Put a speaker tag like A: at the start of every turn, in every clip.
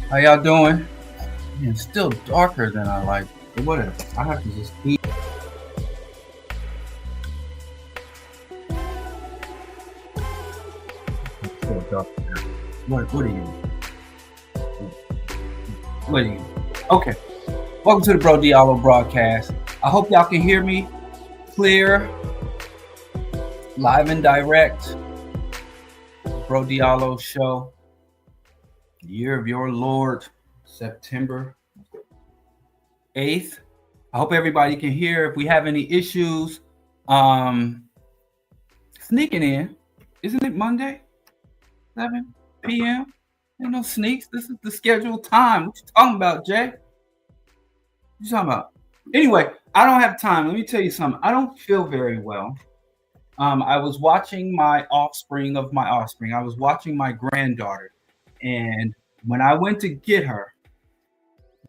A: How y'all doing? Man, it's still darker than I like. But whatever. I have to just eat. It's still dark. What are you? What are you? Okay. Welcome to the BroDiallo broadcast. I hope y'all can hear me clear, live and direct. BroDiallo show. Year of your Lord, September 8th. I hope everybody can hear. If we have any issues, sneaking in. Isn't it Monday? 7 p.m. Ain't no sneaks. This is the scheduled time. What you talking about, Jay? What you talking about? Anyway, I don't have time. Let me tell you something. I don't feel very well. I was watching my offspring. I was watching my granddaughter. And when I went to get her,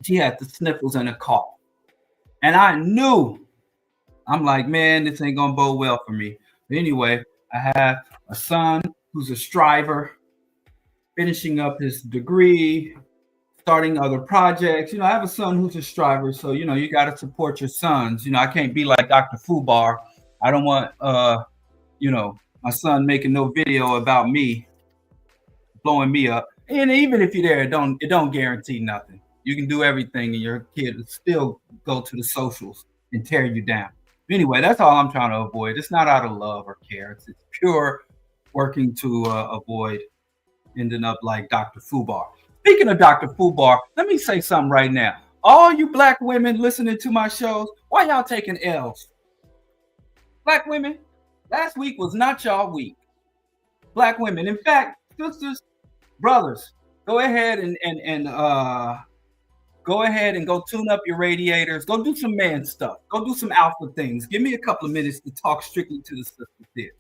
A: she had the sniffles and a cough. And I knew, I'm like, man, this ain't going to bode well for me. But anyway, I have a son who's a striver, finishing up his degree, starting other projects. I have a son who's a striver. So, you got to support your sons. I can't be like Dr. Fubar. I don't want, my son making no video about me, blowing me up. And even if you're there, it don't guarantee nothing. You can do everything, and your kid will still go to the socials and tear you down. Anyway, that's all I'm trying to avoid. It's not out of love or care. It's pure working to avoid ending up like Dr. Fubar. Speaking of Dr. Fubar, let me say something right now. All you black women listening to my shows, why y'all taking L's? Black women, last week was not y'all week. Black women, in fact, sisters, brothers, go ahead and go tune up your radiators. Go do some man stuff. Go do some alpha things. Give me a couple of minutes to talk strictly to the sisters here.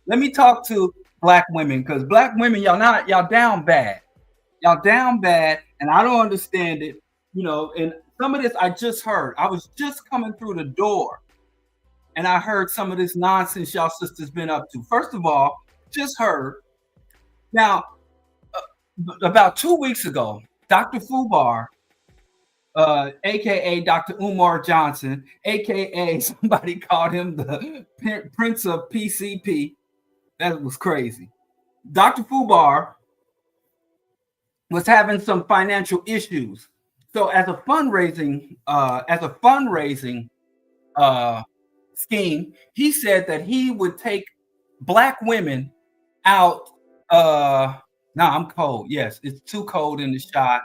A: Let me talk to black women, because black women, y'all down bad. Y'all down bad, and I don't understand it. And some of this I just heard. I was just coming through the door, and I heard some of this nonsense y'all sisters been up to. First of all, just heard. Now, about 2 weeks ago, Dr. Fubar, a.k.a. Dr. Umar Johnson, a.k.a. somebody called him the Prince of PCP. That was crazy. Dr. Fubar was having some financial issues. So as a fundraising scheme, he said that he would take black women out. I'm cold. Yes, it's too cold in the shot.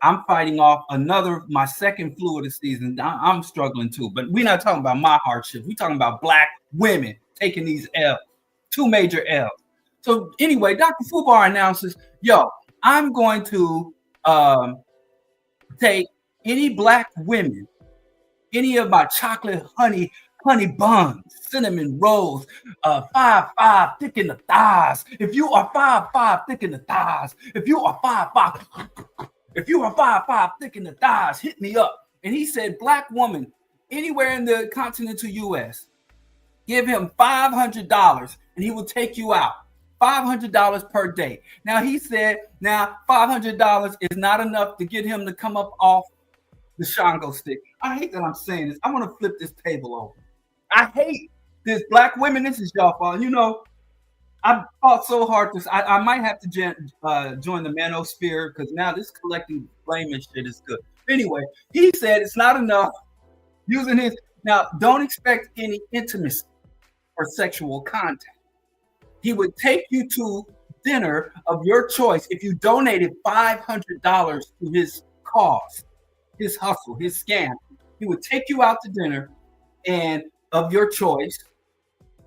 A: I'm fighting off my second flu of the season. I'm struggling too, but we're not talking about my hardship. We're talking about black women taking these L's, 2 major L's. So anyway, Dr. Fubar announces, I'm going to take any black women, any of my chocolate honey buns, cinnamon rolls, 5'5" thick in the thighs. If you are 5'5" thick in the thighs, if you are 5'5" thick in the thighs, hit me up. And he said, black woman, anywhere in the continental U.S., give him $500 and he will take you out. $500 per day. Now he said, $500 is not enough to get him to come up off the Shango stick. I hate that I'm saying this. I want to flip this table over. I hate this. Black women, this is y'all fault. I fought so hard. I might have to join the manosphere, because now this collecting blame and shit is good. Anyway, he said it's not enough using his. Now, don't expect any intimacy or sexual contact. He would take you to dinner of your choice if you donated $500 to his cause, his hustle, his scam. He would take you out to dinner and of your choice,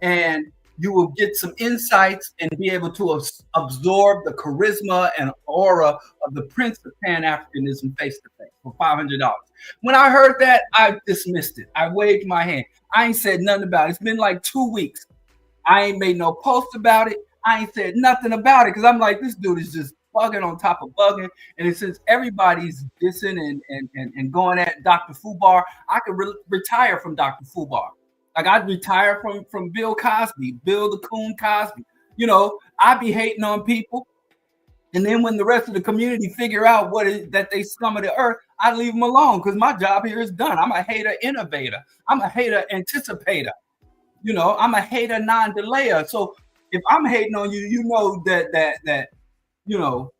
A: and you will get some insights and be able to absorb the charisma and aura of the Prince of Pan Africanism face to face for $500. When I heard that, I dismissed it. I waved my hand. I ain't said nothing about it. It's been like 2 weeks. I ain't made no post about it. I ain't said nothing about it because I'm like, this dude is just bugging on top of bugging. And since everybody's dissing and going at Dr. Fubar, I could retire from Dr. Fubar. Like I'd retire from Bill Cosby, Bill the Coon Cosby. You know, I'd be hating on people. And then when the rest of the community figure out what is that they scum of the earth, I leave them alone because my job here is done. I'm a hater innovator. I'm a hater anticipator. You know, I'm a hater non-delayer. So if I'm hating on you, you know that you know,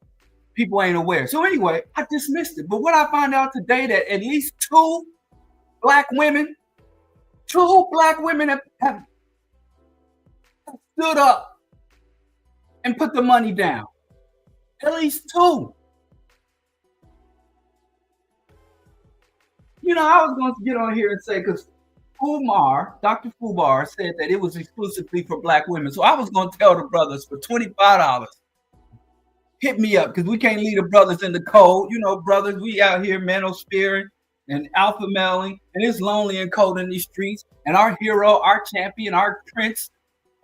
A: people ain't aware. So anyway, I dismissed it. But what I found out today that at least two black women have stood up and put the money down. At least two. You know, I was going to get on here and say, because Dr. Fubar said that it was exclusively for black women. So I was going to tell the brothers for $25, hit me up, because we can't leave the brothers in the cold. You know, brothers, we out here manosphere and alpha mailing, and it's lonely and cold in these streets. And our hero, our champion, our prince,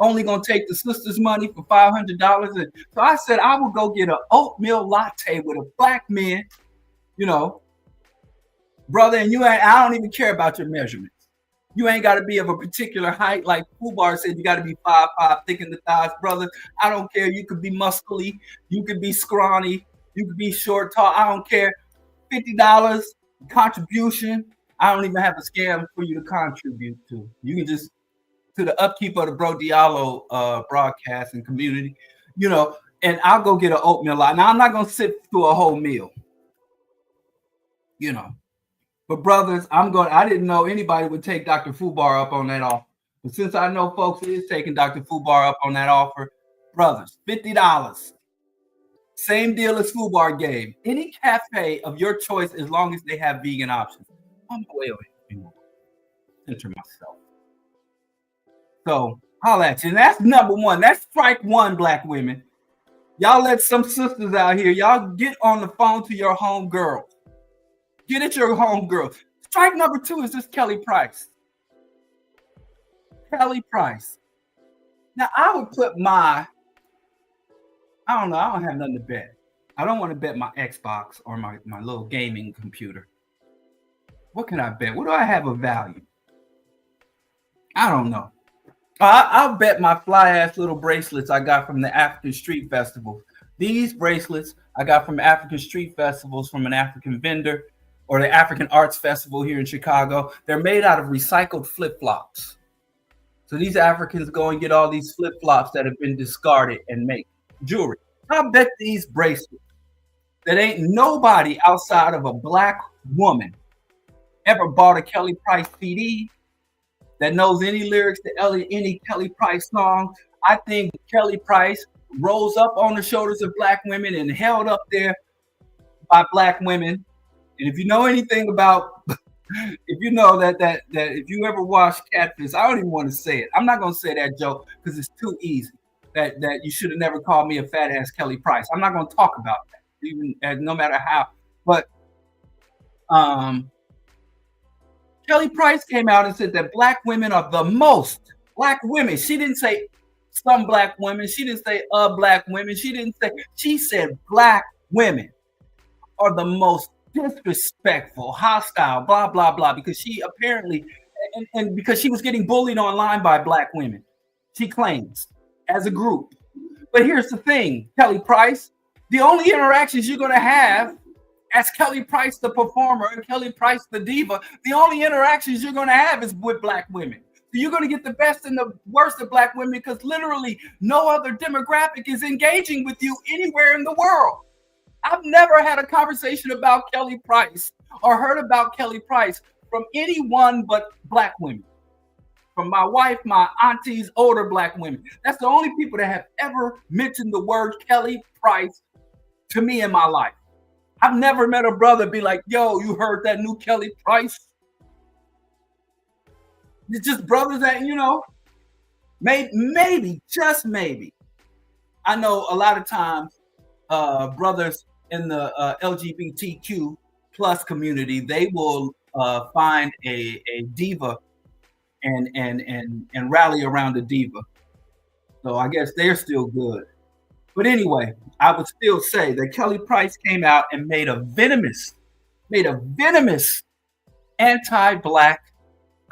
A: only gonna take the sister's money for $500. And so I said I will go get an oatmeal latte with a black man, you know, brother. And I don't even care about your measurements. You ain't got to be of a particular height, like Fubar said. You got to be 5'5", thick in the thighs, brother. I don't care. You could be muscly, you could be scrawny, you could be short, tall. I don't care. $50 contribution. I don't even have a scam for you to contribute to. You can just to the upkeep of the BroDiallo broadcast and community, you know. And I'll go get an oatmeal latte. Now I'm not gonna sit through a whole meal, you know. But brothers, I didn't know anybody would take Dr. Fubar up on that offer. But since I know folks is taking Dr. Fubar up on that offer, brothers, $50. Same deal as Fubar gave. Any cafe of your choice as long as they have vegan options. I'm way away. Center myself. So holla at you. And that's number one. That's strike one, black women. Y'all let some sisters out here. Y'all get on the phone to your home girls. Get at your home girl. Strike number two is this Kelly Price. Kelly Price. Now I would put I don't know. I don't have nothing to bet. I don't want to bet my Xbox or my little gaming computer. What can I bet? What do I have of value? I don't know. I'll bet my fly-ass little bracelets I got from the African Street Festival. These bracelets I got from African Street Festivals from an African vendor, or the African Arts Festival here in Chicago. They're made out of recycled flip-flops. So these Africans go and get all these flip-flops that have been discarded and make jewelry. I bet these bracelets that ain't nobody outside of a black woman ever bought a Kelly Price CD that knows any lyrics to any Kelly Price song. I think Kelly Price rose up on the shoulders of black women and held up there by black women. And if you know anything about, if you know that if you ever watched Catfish, I don't even want to say it. I'm not going to say that joke because it's too easy. That you should have never called me a fat ass Kelly Price. I'm not going to talk about that, even no matter how. But Kelly Price came out and said that black women are the most black women. She didn't say some black women. She didn't say black women. She said black women are the most disrespectful, hostile, blah, blah, blah, because she apparently, and because she was getting bullied online by black women, she claims, as a group. But here's the thing, Kelly Price, the only interactions you're going to have as Kelly Price, the performer, and Kelly Price, the diva, the only interactions you're going to have is with black women. So you're going to get the best and the worst of black women because literally no other demographic is engaging with you anywhere in the world. I've never had a conversation about Kelly Price or heard about Kelly Price from anyone but black women. from my wife, my aunties, older black women. That's the only people that have ever mentioned the word Kelly Price to me in my life. I've never met a brother be like, yo, you heard that new Kelly Price? It's just brothers that, maybe, just maybe. I know a lot of times brothers in the LGBTQ plus community, they will find a diva and rally around a diva. So I guess they're still good. But anyway, I would still say that Kelly Price came out and made a venomous anti-black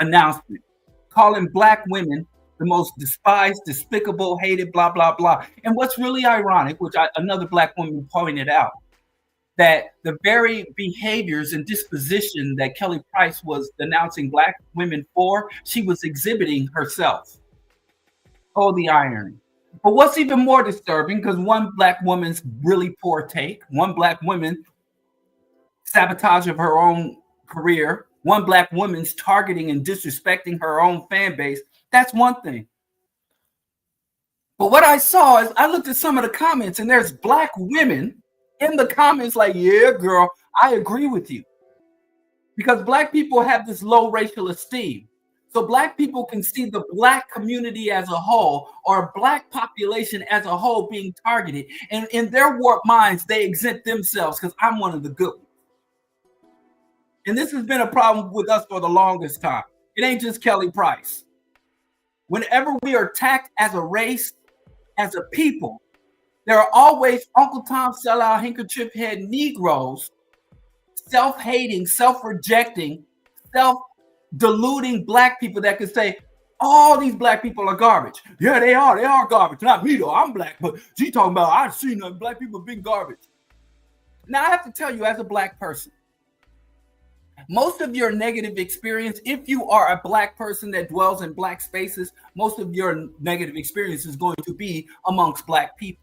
A: announcement, calling black women the most despised, despicable, hated, blah, blah, blah. And what's really ironic, which another black woman pointed out, that the very behaviors and disposition that Kelly Price was denouncing black women for, she was exhibiting herself. Oh, the irony. But what's even more disturbing, because one black woman's really poor take, one black woman sabotage of her own career, one black woman's targeting and disrespecting her own fan base, that's one thing. But what I saw is I looked at some of the comments and there's black women in the comments like, yeah, girl, I agree with you. Because black people have this low racial esteem. So black people can see the black community as a whole or black population as a whole being targeted. And in their warped minds, they exempt themselves because I'm one of the good ones. And this has been a problem with us for the longest time. It ain't just Kelly Price. Whenever we are attacked as a race, as a people, there are always Uncle Tom sellout handkerchief head Negroes, self-hating, self-rejecting, self-deluding black people that can say, all these black people are garbage. Yeah, they are garbage. Not me though, I'm black, but she talking about I've seen black people being garbage. Now I have to tell you as a black person, most of your negative experience, if you are a black person that dwells in black spaces, most of your negative experience is going to be amongst black people.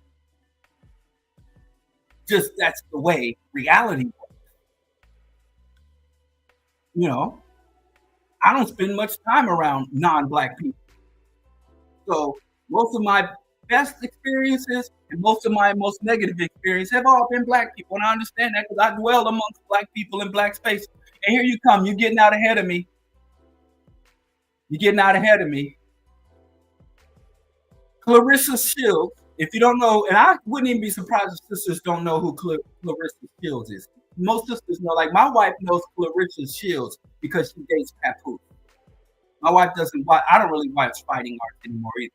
A: Just that's the way reality works. I don't spend much time around non-black people. So most of my best experiences and most of my most negative experiences have all been black people. And I understand that because I dwell amongst black people in black space. And here you come, you're getting out ahead of me. Clarissa Shields, if you don't know, and I wouldn't even be surprised if sisters don't know who Clarissa Shields is. Most sisters know, like my wife knows Clarissa Shields because she dates Papoose. My wife doesn't watch, I don't really watch fighting arts anymore either.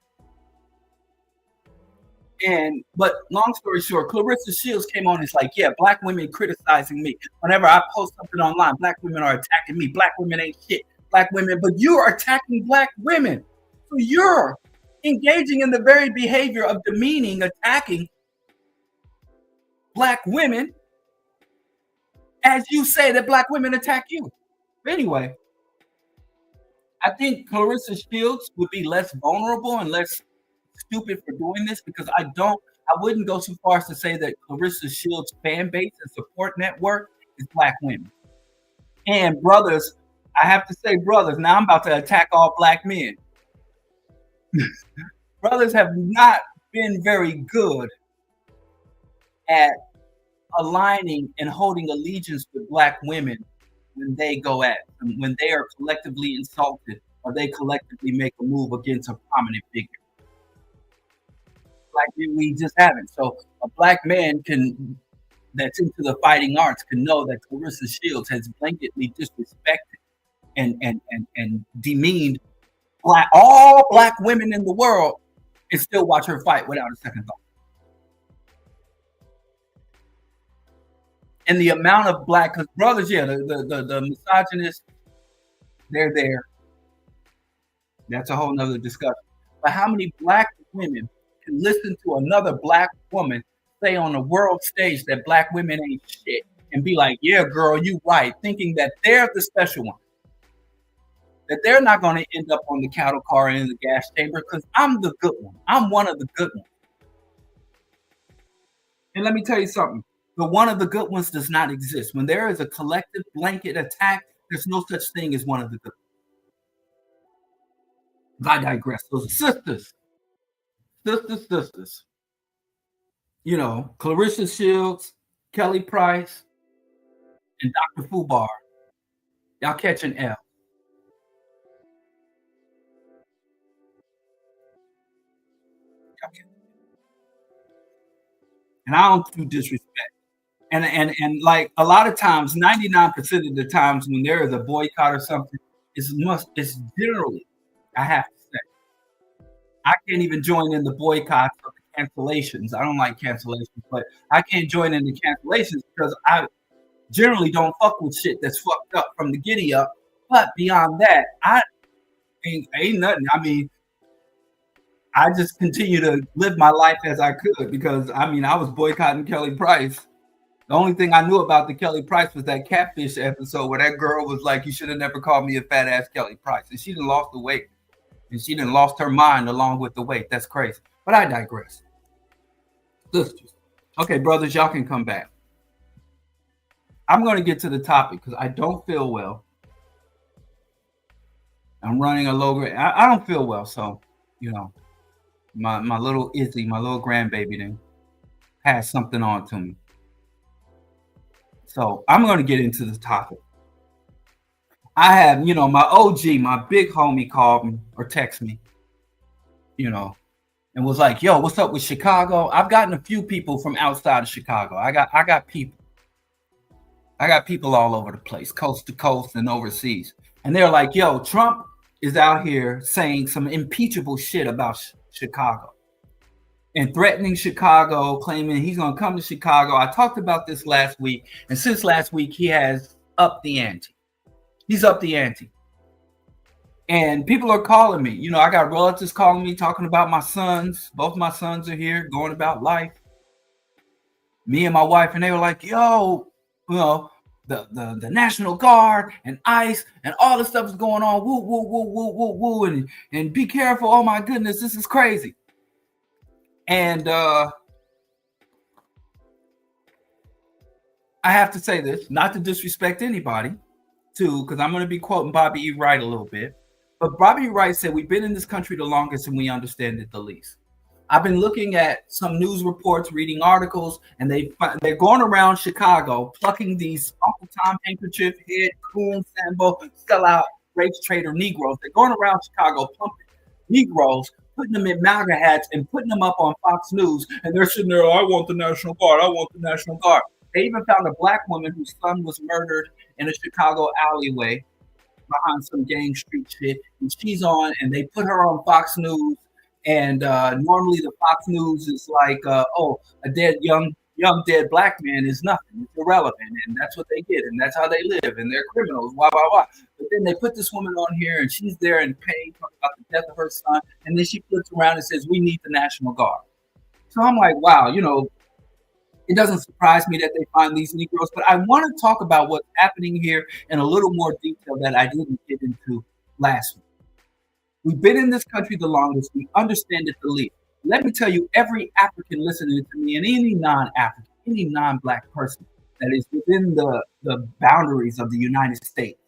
A: But long story short, Clarissa Shields came on and it's like, yeah, black women criticizing me. Whenever I post something online, black women are attacking me. Black women ain't shit. Black women, but you're attacking black women. So you're engaging in the very behavior of demeaning, attacking black women as you say that black women attack you. But anyway, I think Clarissa Shields would be less vulnerable and less stupid for doing this because I wouldn't go so far as to say that Clarissa Shields' fan base and support network is black women. And brothers, I have to say brothers, now I'm about to attack all black men. Brothers have not been very good at aligning and holding allegiance with black women when they go at them, when they are collectively insulted or they collectively make a move against a prominent figure. Like we just haven't. So a black man that's into the fighting arts can know that Clarissa Shields has blanketly disrespected and demeaned all black women in the world and still watch her fight without a second thought. And the amount of black, because brothers, yeah, the misogynists, they're there. That's a whole nother discussion. But how many black women can listen to another black woman say on the world stage that black women ain't shit and be like, yeah, girl, you right, thinking that they're the special one, that they're not going to end up on the cattle car and in the gas chamber because I'm the good one. I'm one of the good ones. And let me tell you something. The one of the good ones does not exist. When there is a collective blanket attack, there's no such thing as one of the good ones. I digress. Those are sisters. Clarissa Shields, Kelly Price, and Dr. Fubar. Y'all catching L. And I don't do disrespect. And like a lot of times, 99% of the times when there is a boycott or something, it's generally, I have to say, I can't even join in the boycotts or the cancellations. I don't like cancellations, but I can't join in the cancellations because I generally don't fuck with shit that's fucked up from the giddy up. But beyond that, I ain't nothing. I mean, I just continue to live my life as I could because I mean I was boycotting Kelly Price. The only thing I knew about the Kelly Price was that catfish episode where that girl was like, "You should have never called me a fat ass Kelly Price," and she done lost the weight, and she done lost her mind along with the weight. That's crazy. But I digress. Sisters, okay, brothers, y'all can come back. I'm going to get to the topic because I don't feel well. I'm running a low grade. I don't feel well, so you know, my little Izzy, my little grandbaby, then passed something on to me. So I'm going to get into the topic. I have, my OG, my big homie called me or text me, and was like, "Yo, what's up with Chicago?" I've gotten a few people from outside of Chicago. I got people. I got people all over the place, coast to coast and overseas. And they're like, "Yo, Trump is out here saying some impeachable shit about Chicago and threatening Chicago, claiming he's going to come to Chicago." I talked about this last week. And since last week, he has upped the ante. He's upped the ante. And people are calling me. I got relatives calling me, talking about my sons. Both my sons are here, going about life. Me and my wife, and they were like, "Yo, the National Guard and ICE and all this stuff is going on. Woo, woo, woo, woo, woo, woo, and be careful. Oh my goodness, this is crazy." And I have to say this, not to disrespect anybody, too, because I'm going to be quoting Bobby E. Wright a little bit. But Bobby E. Wright said, "We've been in this country the longest and we understand it the least." I've been looking at some news reports, reading articles, and they're going around Chicago plucking these Uncle Tom handkerchief head, coon, Sambo, sellout, race trader Negroes. They're going around Chicago plumping Negroes, putting them in MAGA hats and putting them up on Fox News. And they're sitting there, "I want the National Guard. I want the National Guard." They even found a black woman whose son was murdered in a Chicago alleyway behind some gang street shit. And she's on, and they put her on Fox News. And normally the Fox News is like, "Oh, a dead young dead black man is nothing. It's irrelevant." And that's what they get. And that's how they live. And they're criminals, blah, blah, blah. But then they put this woman on here, and she's there in pain, talking about the death of her son. And then she flips around and says, "We need the National Guard." So I'm like, wow, it doesn't surprise me that they find these Negroes. But I want to talk about what's happening here in a little more detail that I didn't get into last week. We've been in this country the longest. We understand it the least. Let me tell you, every African listening to me and any non-African, any non-black person that is within the boundaries of the United States.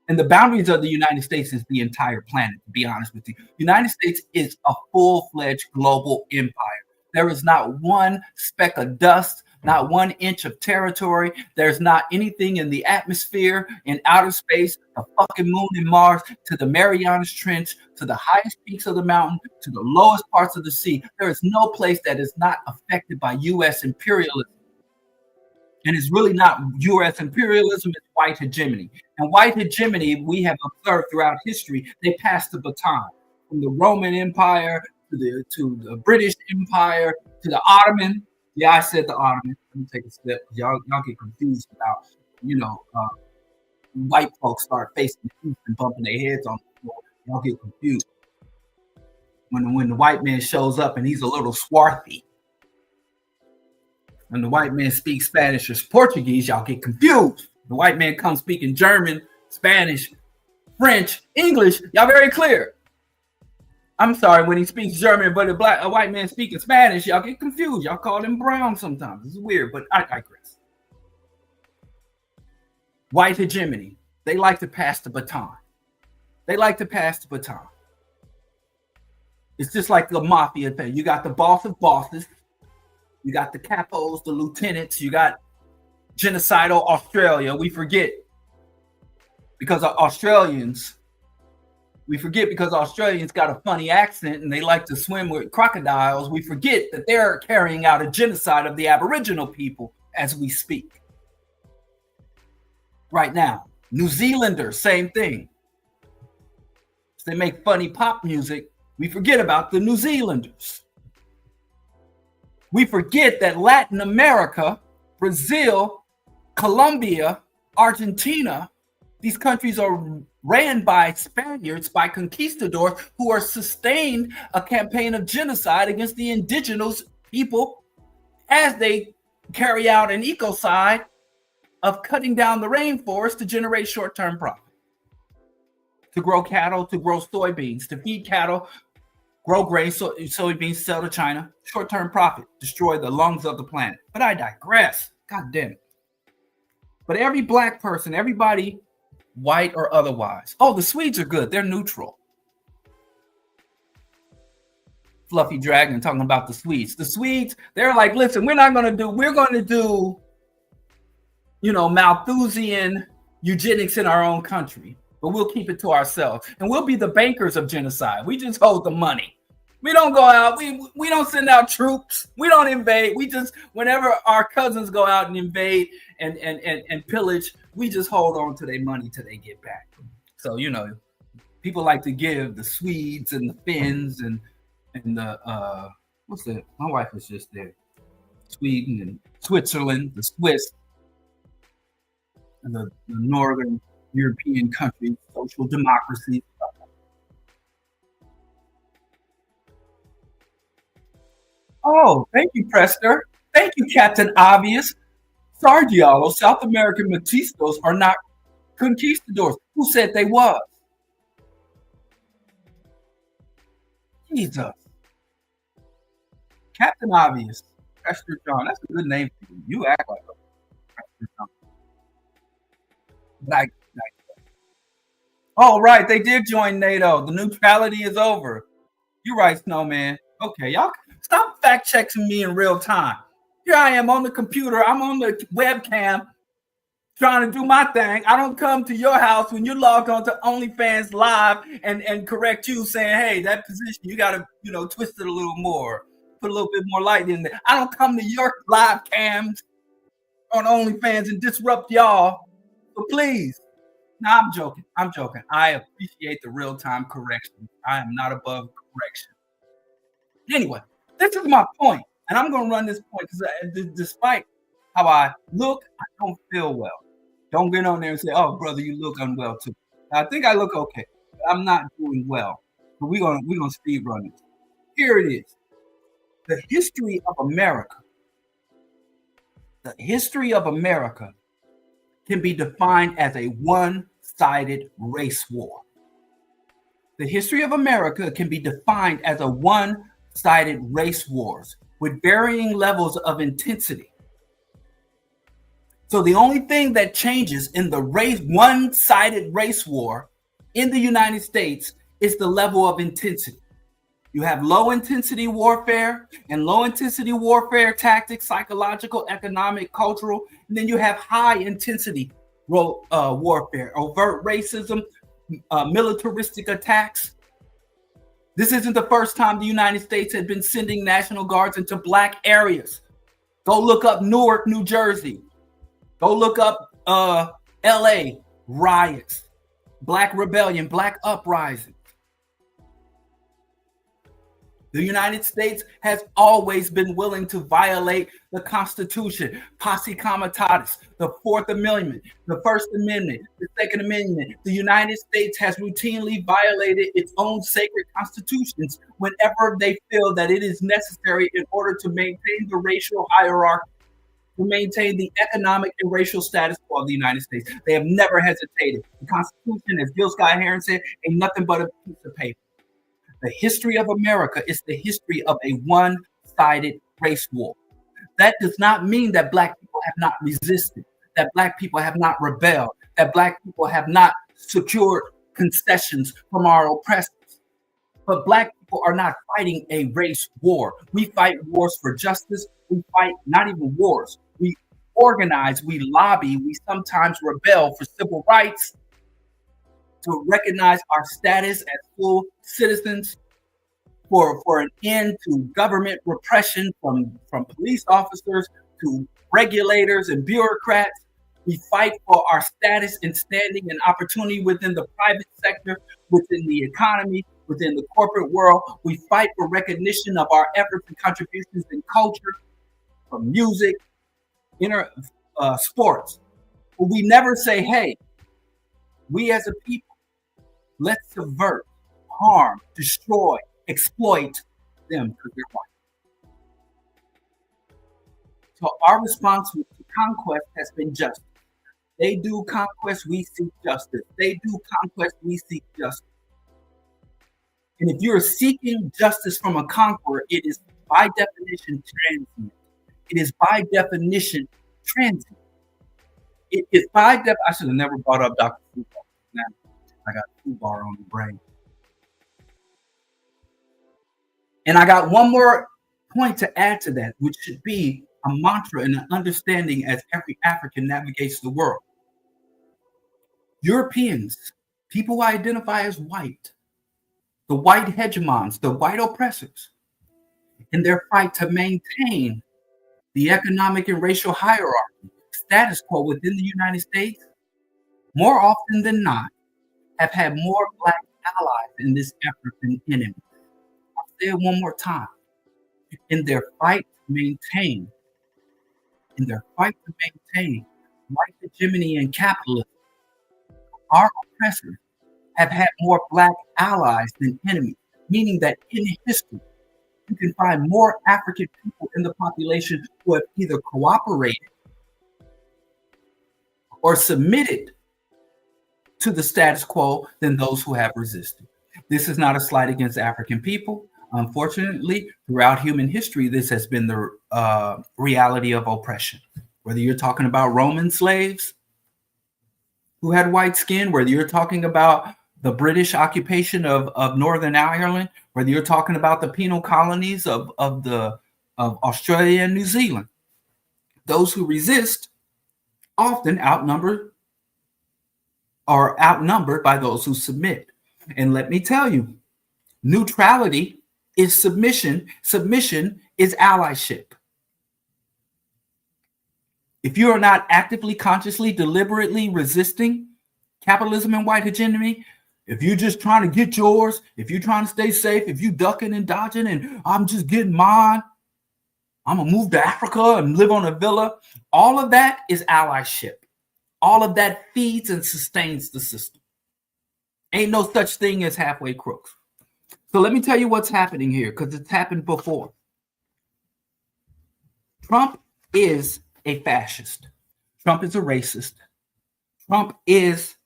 A: And the boundaries of the United States is the entire planet, to be honest with you. The United States is a full-fledged global empire. There is not one speck of dust, not 1 inch of territory. There's not anything in the atmosphere, in outer space, the fucking moon and Mars, to the Marianas Trench, to the highest peaks of the mountain, to the lowest parts of the sea. There is no place that is not affected by U.S. imperialism. And it's really not U.S. imperialism, it's white hegemony. And white hegemony, we have observed throughout history, they passed the baton from the Roman Empire to the British Empire to the Ottoman. Yeah, I said the Ottoman. Let me take a step. Y'all get confused about, white folks start facing the east and bumping their heads on the floor. Y'all get confused. When the white man shows up and he's a little swarthy. When the white man speaks Spanish or Portuguese, y'all get confused. The white man comes speaking German, Spanish, French, English, y'all very clear. I'm sorry, when he speaks German, but a white man speaking Spanish, y'all get confused. Y'all call him brown sometimes. It's weird, but I digress. White hegemony. They like to pass the baton. They like to pass the baton. It's just like the mafia thing. You got the boss of bosses, you got the capos, the lieutenants, you got genocidal Australia. We forget because Australians got a funny accent and they like to swim with crocodiles. We forget that they're carrying out a genocide of the Aboriginal people as we speak. Right now, New Zealanders, same thing. They make funny pop music. We forget about the New Zealanders. We forget that Latin America, Brazil, Colombia, Argentina, these countries are ran by Spaniards, by conquistadors who are sustained a campaign of genocide against the indigenous people as they carry out an ecocide of cutting down the rainforest to generate short-term profit. To grow cattle, to grow soybeans, to feed cattle, grow grain, soybeans, sell to China, short-term profit, destroy the lungs of the planet. But I digress. God damn it. But every black person, everybody, white or otherwise. Oh, the Swedes are good. They're neutral. Fluffy Dragon talking about the Swedes. The Swedes, they're like, listen, we're going to do, Malthusian eugenics in our own country. But we'll keep it to ourselves. And we'll be the bankers of genocide. We just hold the money. We don't go out. We don't send out troops. We don't invade. We just, whenever our cousins go out and invade and pillage, we just hold on to their money till they get back. So, people like to give the Swedes and the Finns and the, my wife was just there. Sweden and Switzerland, the Swiss, and the northern European countries, social democracy. Oh, thank you, Prester. Thank you, Captain Obvious. Sorry, Diallo. South American Mestizos are not conquistadors. Who said they was? Jesus. Captain Obvious. Prester John. That's a good name for you. You act like a Prester John. Oh, right. They did join NATO. The neutrality is over. You're right, Snowman. Okay, y'all stop fact checking me in real time. Here I am on the computer. I'm on the webcam trying to do my thing. I don't come to your house when you log on to OnlyFans Live and correct you saying, hey, that position, you got to, twist it a little more. Put a little bit more light in there. I don't come to your live cams on OnlyFans and disrupt y'all. So please. No, I'm joking. I appreciate the real-time correction. I am not above correction. Anyway, this is my point, and I'm going to run this point because despite how I look, I don't feel well. Don't get on there and say, oh, brother, you look unwell too. I think I look okay, but I'm not doing well. But we're gonna speed run this. Here it is. The history of America. The history of America can be defined as a one-sided race war. The history of America can be defined as a one-sided race wars with varying levels of intensity. So the only thing that changes in the one-sided race war in the United States is the level of intensity. You have low-intensity warfare and low-intensity warfare tactics, psychological, economic, cultural, and then you have high-intensity warfare, overt racism, militaristic attacks. This isn't the first time the United States had been sending National Guards into black areas. Go look up Newark, New Jersey. Go look up LA riots, black rebellion, black uprising. The United States has always been willing to violate the Constitution, posse comitatus, the Fourth Amendment, the First Amendment, the Second Amendment. The United States has routinely violated its own sacred constitutions whenever they feel that it is necessary in order to maintain the racial hierarchy, to maintain the economic and racial status quo of the United States. They have never hesitated. The Constitution, as Gil Scott Heron said, ain't nothing but a piece of paper. The history of America is the history of a one-sided race war. That does not mean that black people have not resisted, that black people have not rebelled, that black people have not secured concessions from our oppressors. But Black people are not fighting a race war. We fight wars for justice. We fight not even wars. We organize, we lobby, we sometimes rebel for civil rights, to recognize our status as full citizens, for an end to government repression from police officers to regulators and bureaucrats. We fight for our status and standing and opportunity within the private sector, within the economy, within the corporate world. We fight for recognition of our efforts and contributions in culture, from music, sports. But we never say, hey, we as a people, let's subvert, harm, destroy, exploit them because they're white. So our response to conquest has been justice. They do conquest, we seek justice. They do conquest, we seek justice. And if you're seeking justice from a conqueror, it is by definition transient. It is by definition transient. It is by definition. I should have never brought up Dr. Fubar. Now I got Fubar on the brain. And I got one more point to add to that, which should be a mantra and an understanding as every African navigates the world. Europeans, people who identify as white, the white hegemons, the white oppressors, in their fight to maintain the economic and racial hierarchy, status quo within the United States, more often than not, have had more Black allies in this effort than enemies. I'll say it one more time. In their fight to maintain white hegemony and capitalism, our oppressors have had more Black allies than enemies, meaning that in history, you can find more African people in the population who have either cooperated or submitted to the status quo than those who have resisted. This is not a slight against African people. Unfortunately, throughout human history, this has been the reality of oppression. Whether you're talking about Roman slaves who had white skin, whether you're talking about the British occupation of Northern Ireland, whether you're talking about the penal colonies of Australia and New Zealand, those who resist often outnumbered by those who submit. And let me tell you, neutrality is submission. Submission is allyship. If you are not actively, consciously, deliberately resisting capitalism and white hegemony, if you're just trying to get yours, if you're trying to stay safe, if you ducking and dodging and I'm just getting mine, I'm going to move to Africa and live on a villa, all of that is allyship. All of that feeds and sustains the system. Ain't no such thing as halfway crooks. So let me tell you what's happening here, because it's happened before. Trump is a fascist. Trump is a racist. Trump is,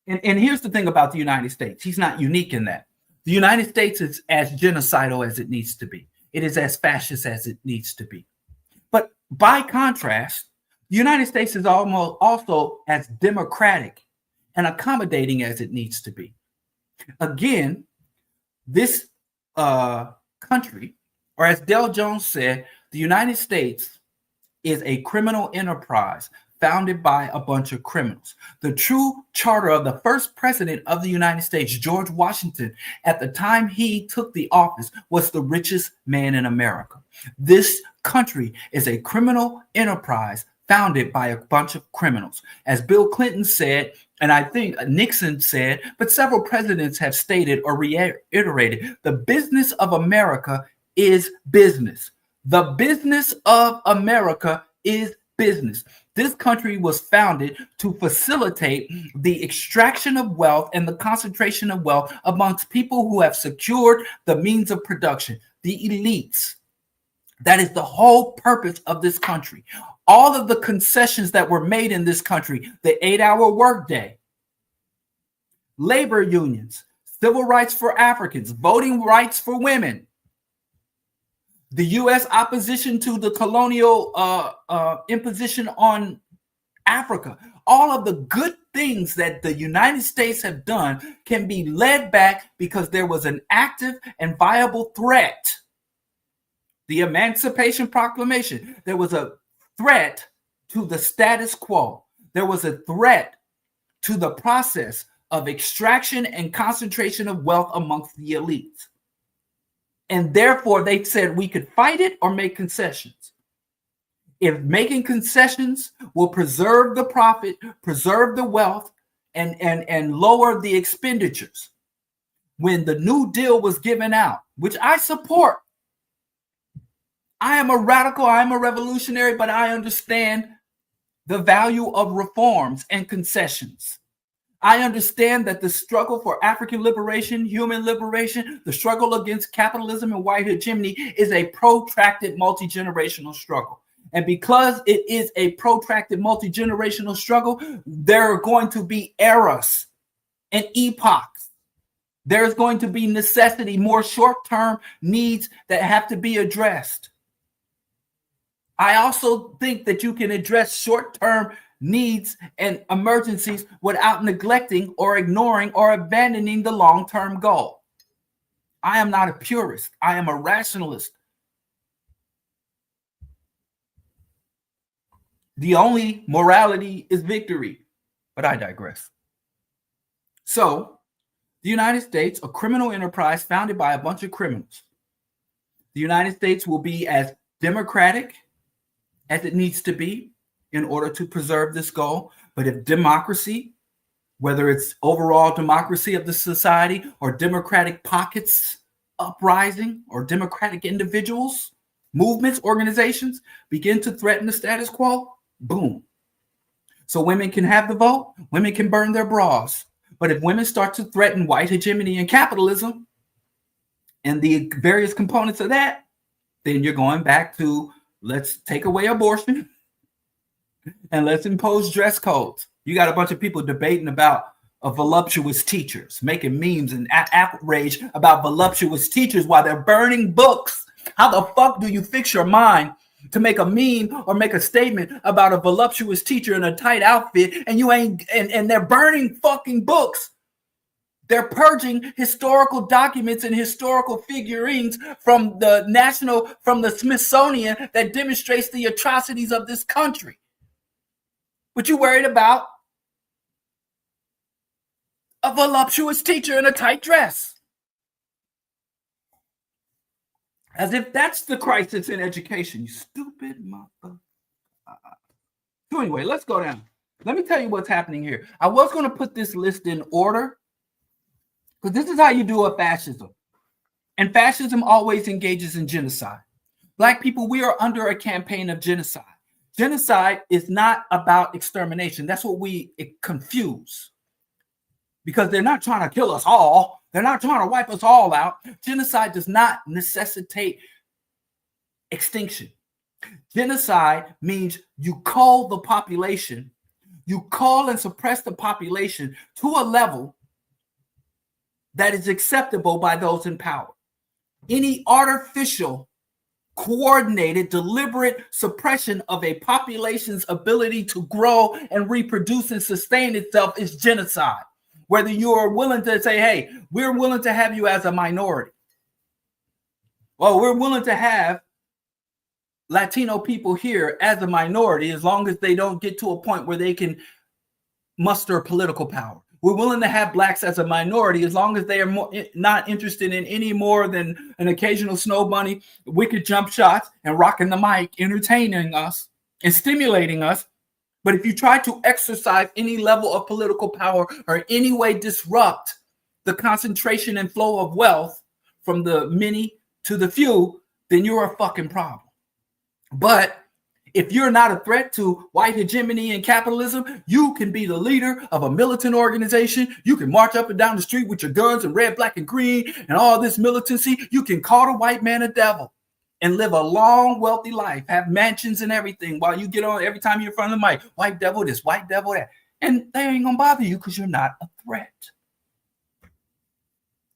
A: and here's the thing about the United States. He's not unique in that. The United States is as genocidal as it needs to be. It is as fascist as it needs to be. But by contrast, the United States is almost also as democratic and accommodating as it needs to be. Again, this country, or as Del Jones said, the United States is a criminal enterprise founded by a bunch of criminals. The true charter of the first president of the United States, George Washington, at the time he took the office, was the richest man in America. This country is a criminal enterprise founded by a bunch of criminals. As Bill Clinton said, and I think Nixon said, but several presidents have stated or reiterated, the business of America is business. The business of America is business. This country was founded to facilitate the extraction of wealth and the concentration of wealth amongst people who have secured the means of production, the elites. That is the whole purpose of this country. All of the concessions that were made in this country, the 8-hour workday, labor unions, civil rights for Africans, voting rights for women, the U.S. opposition to the colonial imposition on Africa, all of the good things that the United States have done can be led back because there was an active and viable threat. The Emancipation Proclamation, there was a threat to the status quo. There was a threat to the process of extraction and concentration of wealth amongst the elites. And therefore, they said we could fight it or make concessions. If making concessions will preserve the profit, preserve the wealth, and lower the expenditures. When the New Deal was given out, which I support, I am a radical, I am a revolutionary, but I understand the value of reforms and concessions. I understand that the struggle for African liberation, human liberation, the struggle against capitalism and white hegemony is a protracted multi-generational struggle. And because it is a protracted multi-generational struggle, there are going to be eras and epochs. There's going to be necessity, more short-term needs that have to be addressed. I also think that you can address short-term needs and emergencies without neglecting or ignoring or abandoning the long-term goal. I am not a purist. I am a rationalist. The only morality is victory, but I digress. So, the United States, a criminal enterprise founded by a bunch of criminals. The United States will be as democratic as it needs to be in order to preserve this goal. But if democracy, whether it's overall democracy of the society or democratic pockets uprising or democratic individuals, movements, organizations begin to threaten the status quo, boom. So women can have the vote, women can burn their bras. But if women start to threaten white hegemony and capitalism and the various components of that, then you're going back to let's take away abortion and let's impose dress codes. You got a bunch of people debating about voluptuous teachers, making memes and outrage about voluptuous teachers while they're burning books. How the fuck do you fix your mind to make a meme or make a statement about a voluptuous teacher in a tight outfit and you ain't and they're burning fucking books? They're purging historical documents and historical figurines from the Smithsonian that demonstrates the atrocities of this country. But you worried about a voluptuous teacher in a tight dress. As if that's the crisis in education, you stupid motherfucker. So anyway, let's go down. Let me tell you what's happening here. I was going to put this list in order because this is how you do a fascism. And fascism always engages in genocide. Black people, we are under a campaign of genocide. Genocide is not about extermination. That's what we confuse. Because they're not trying to kill us all. They're not trying to wipe us all out. Genocide does not necessitate extinction. Genocide means you cull the population, you cull and suppress the population to a level that is acceptable by those in power. Any artificial, coordinated, deliberate suppression of a population's ability to grow and reproduce and sustain itself is genocide. Whether you are willing to say, hey, we're willing to have you as a minority. Well, we're willing to have Latino people here as a minority as long as they don't get to a point where they can muster political power. We're willing to have blacks as a minority as long as they are not interested in any more than an occasional snow bunny, wicked jump shots, and rocking the mic, entertaining us and stimulating us. But if you try to exercise any level of political power or in any way disrupt the concentration and flow of wealth from the many to the few, then you're a fucking problem. But if you're not a threat to white hegemony and capitalism, you can be the leader of a militant organization. You can march up and down the street with your guns and red, black, and green and all this militancy. You can call the white man a devil and live a long, wealthy life, have mansions and everything while you get on every time you're in front of the mic. White devil this, white devil that. And they ain't gonna bother you because you're not a threat.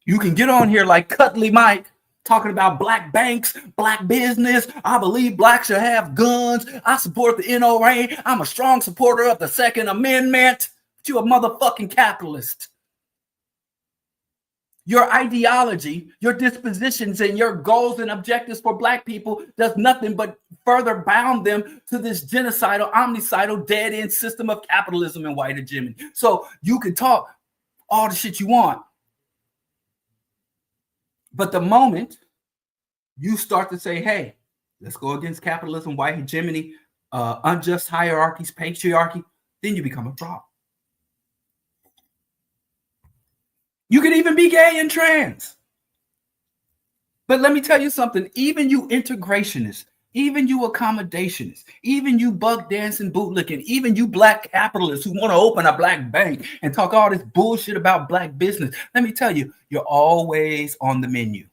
A: You can get on here like Cuddly Mike talking about black banks, black business. I believe blacks should have guns. I support the NRA. I'm a strong supporter of the Second Amendment. you're a motherfucking capitalist. Your ideology, your dispositions, and your goals and objectives for Black people does nothing but further bound them to this genocidal, omnicidal, dead-end system of capitalism and white hegemony. So you can talk all the shit you want, but the moment you start to say, hey, let's go against capitalism, white hegemony, unjust hierarchies, patriarchy, then you become a problem. You can even be gay and trans. But let me tell you something, even you integrationists, even you accommodationists, even you bug dancing, bootlicking, even you Black capitalists who want to open a Black bank and talk all this bullshit about Black business, let me tell you, you're always on the menu.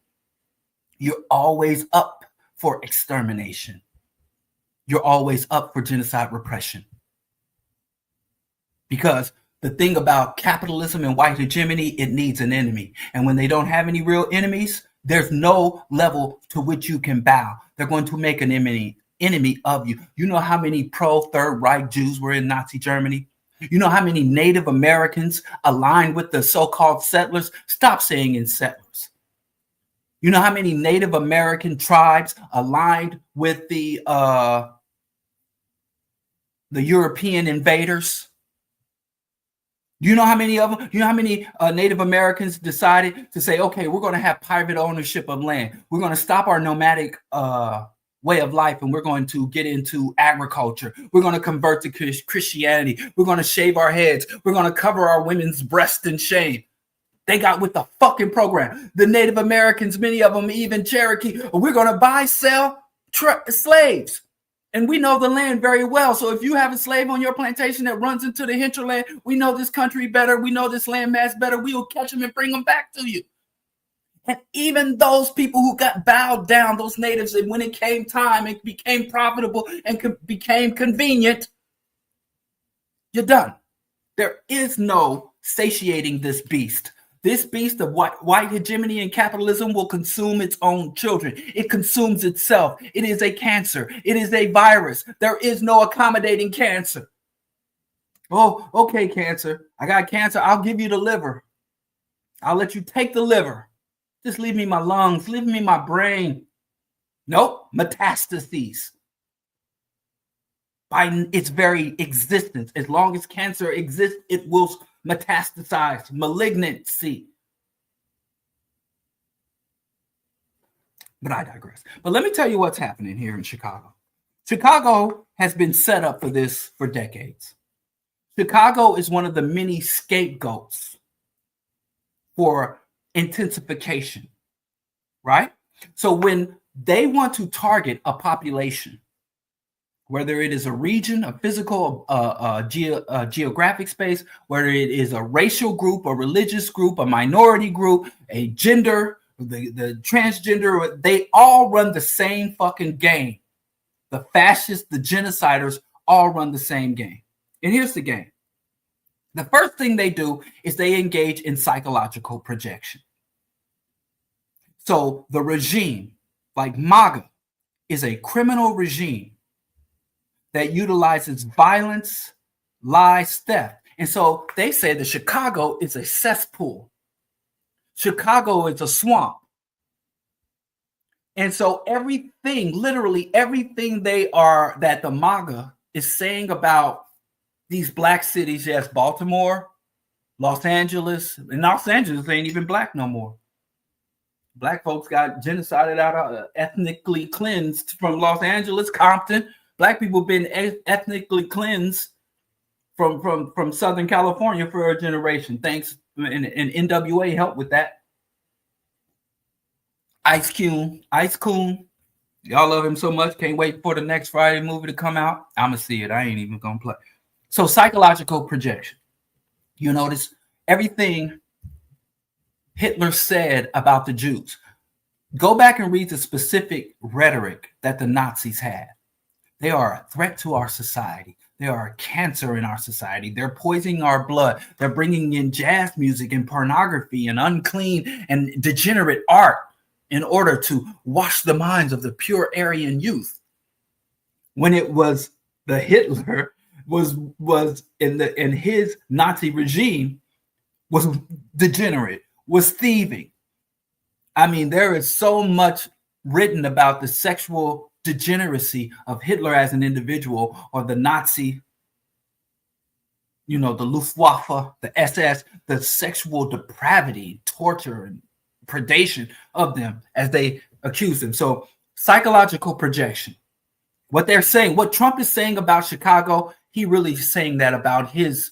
A: You're always up for extermination. You're always up for genocide repression. Because the thing about capitalism and white hegemony, it needs an enemy. And when they don't have any real enemies, there's no level to which you can bow. They're going to make an enemy of you. You know how many pro-Third Reich Jews were in Nazi Germany? You know how many Native Americans aligned with the so-called settlers? Stop saying in settlers. You know how many Native American tribes aligned with the European invaders? You know how many of them? You know how many Native Americans decided to say, okay, we're going to have private ownership of land. We're going to stop our nomadic way of life, and we're going to get into agriculture. We're going to convert to Christianity. We're going to shave our heads. We're going to cover our women's breasts in shame. They got with the fucking program. The Native Americans, many of them, even Cherokee, we're going to buy, sell slaves. And we know the land very well. So if you have a slave on your plantation that runs into the hinterland, we know this country better. We know this land mass better. We will catch them and bring them back to you. And even those people who got bowed down, those natives, and when it came time, it became profitable and became convenient, you're done. There is no satiating this beast. This beast of white hegemony and capitalism will consume its own children. It consumes itself. It is a cancer. It is a virus. There is no accommodating cancer. Oh, okay, cancer. I got cancer. I'll give you the liver. I'll let you take the liver. Just leave me my lungs. Leave me my brain. Nope. Metastases. By its very existence, as long as cancer exists, it will metastasize, malignancy. But I digress. But let me tell you what's happening here in Chicago. Chicago has been set up for this for decades. Chicago is one of the many scapegoats for intensification, right? So when they want to target a population, whether it is a region, a physical, geographic space, whether it is a racial group, a religious group, a minority group, a gender, the transgender, they all run the same fucking game. The fascists, the genociders, all run the same game. And here's the game. The first thing they do is they engage in psychological projection. So the regime, like MAGA, is a criminal regime that utilizes violence, lies, theft. And so they say that Chicago is a cesspool. Chicago is a swamp. And so everything, literally everything that the MAGA is saying about these black cities, yes, Baltimore, Los Angeles, and Los Angeles ain't even black no more. Black folks got genocided out, ethnically cleansed from Los Angeles, Compton. Black people have been ethnically cleansed from Southern California for a generation. Thanks, and NWA helped with that. Ice Cube, y'all love him so much. Can't wait for the next Friday movie to come out. I'ma see it. I ain't even gonna play. So psychological projection. You notice everything Hitler said about the Jews. Go back and read the specific rhetoric that the Nazis had. They are a threat to our society. They are a cancer in our society. They're poisoning our blood. They're bringing in jazz music and pornography and unclean and degenerate art in order to wash the minds of the pure Aryan youth. When it was the Hitler was in his Nazi regime was degenerate, was thieving. I mean, there is so much written about the sexual degeneracy of Hitler as an individual, or the Nazi, the Luftwaffe, the SS, the sexual depravity, torture, and predation of them as they accuse them. So psychological projection. What they're saying, what Trump is saying about Chicago, he really is saying that about his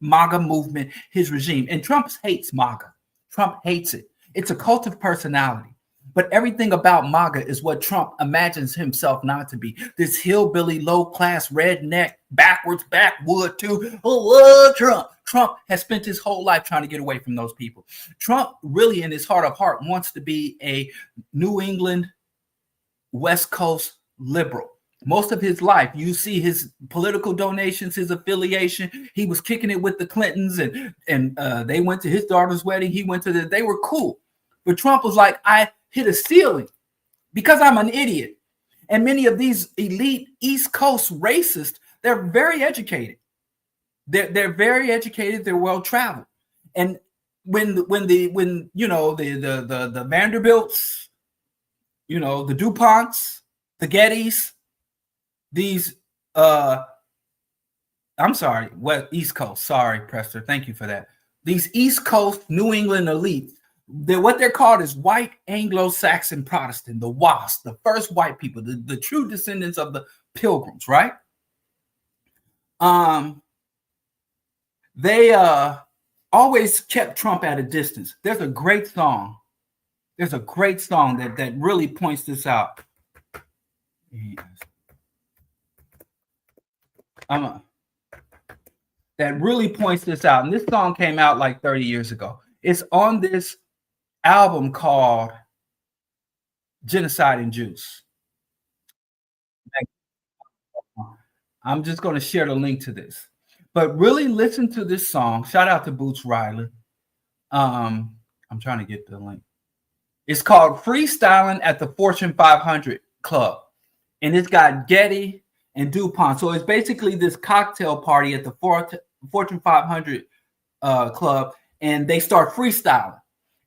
A: MAGA movement, his regime. And Trump hates MAGA. Trump hates it. It's a cult of personality. But everything about MAGA is what Trump imagines himself not to be. This hillbilly, low-class, redneck, backwards, backwood, too. Oh, Trump. Trump has spent his whole life trying to get away from those people. Trump really, in his heart of heart, wants to be a New England, West Coast liberal. Most of his life, you see his political donations, his affiliation. He was kicking it with the Clintons, and they went to his daughter's wedding. He went to they were cool. But Trump was like, I hit a ceiling because I'm an idiot. And many of these elite East Coast racists, they're very educated. They're very educated. They're well traveled. And when the Vanderbilts, the DuPonts, the Gettys, these I'm sorry, East Coast. Sorry, Prester. Thank you for that. These East Coast New England elites, what they're called is white Anglo-Saxon Protestant, the WASP, the first white people, the true descendants of the Pilgrims, right? They always kept Trump at a distance. There's a great song. That really points this out. That really points this out. And this song came out like 30 years ago. It's on this album called Genocide and Juice. I'm just going to share the link to this. But really listen to this song. Shout out to Boots Riley. I'm trying to get the link. It's called Freestyling at the Fortune 500 Club. And it's got Getty and DuPont. So it's basically this cocktail party at the Fortune 500 club, and they start freestyling.